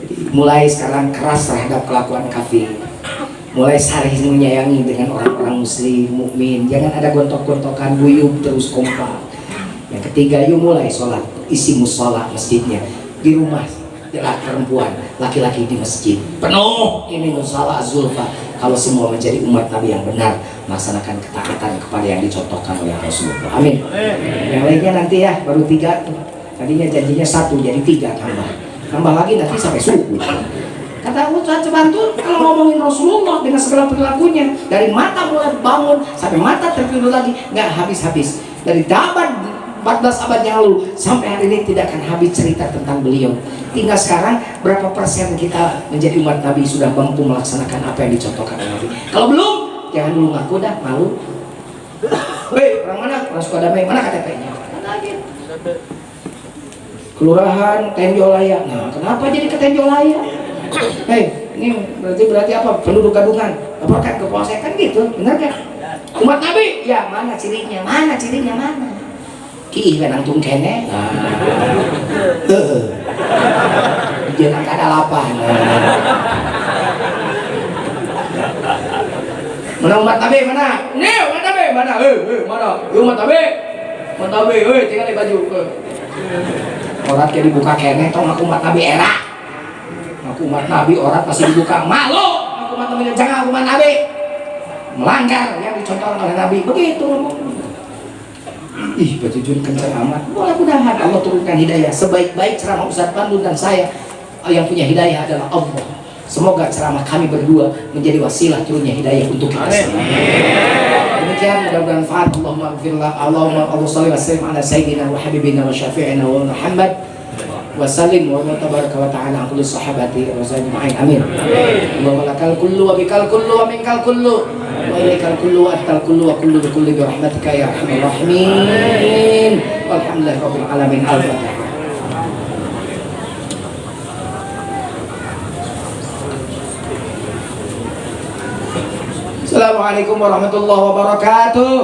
Jadi mulai sekarang keras terhadap kelakuan kafir. Mulai sarih menyayangi dengan orang-orang muslim, mukmin. Jangan ada gontok-gontokan, guyub terus kompak. ketiga, yuk mulai sholat, isi musola masjidnya. Di rumah perempuan, laki-laki di masjid penuh ini musola Zulfa. Kalau semua menjadi umat Nabi yang benar, melaksanakan ketaatan kepada yang dicontohkan oleh Rasulullah. Amin. Yang lainnya nanti ya, baru 3 tuh. Tadinya janjinya 1 jadi 3 tambah lagi nanti sampai subuh. Kata Ustaz Cebantur, kalau ngomongin Rasulullah dengan segala perilakunya, dari mata mulai bangun sampai mata tertidur lagi, nggak habis-habis. Dari abad 14 abad yang lalu sampai hari ini tidak akan habis cerita tentang beliau. Tinggal sekarang berapa persen kita menjadi umat Nabi sudah mampu melaksanakan apa yang dicontohkan oleh Nabi. Kalau belum, jangan dulu ngaku dah, malu. Hei, orang mana? Orang Sukadamai, mana KTP-nya? Kelurahan Tenjolaya. Nah, kenapa jadi ke Tenjolaya? Hei, ini berarti apa? Penduduk gadungan. Laporkan ke polsek kan gitu, benar gak? Umat Nabi? Ya, mana cirinya? Mana cirinya? Mana? Ki kan antum kene. Jangan ada lapang. Mana umat Nabi mana? Nih umat Nabi mana? Mana? Umat Nabi. Umat Nabi, tinggal di baju. Orat kayak dibuka kene, tong aku umat Nabi era. Aku umat Nabi, orat masih dibuka. Malu. Aku umat Nabi, jangan aku umat Nabi. Melanggar yang dicontohkan oleh Nabi. Begitu ngomong. Ih, berjujur kencang amat. Mudah-mudahan Allah turunkan hidayah. Sebaik-baik ceramah Ustaz Bandung dan saya, yang punya hidayah adalah Allah. Semoga ceramah kami berdua menjadi wasilah turunnya hidayah untuk kita semua. Demikian mudah-mudahan bermanfaat. Allahumma gfirlah, Allahumma shalli wa sallim ala sayyidina wa habibina wa syafi'ina wa Muhammad wa sallim wa tabaraka wa ta'ala kulli sahabati wa ajma'in. Amin. Allahumma lakal kullu wa bikal kullu wa minkal kullu wa ilaikal kullu wa atal kullu wa kullu bi kulli bi rahmatika ya arhamar rahimin. Walhamdulillahi rabbil alamin. Al-Fatihah. Assalamualaikum warahmatullahi wabarakatuh.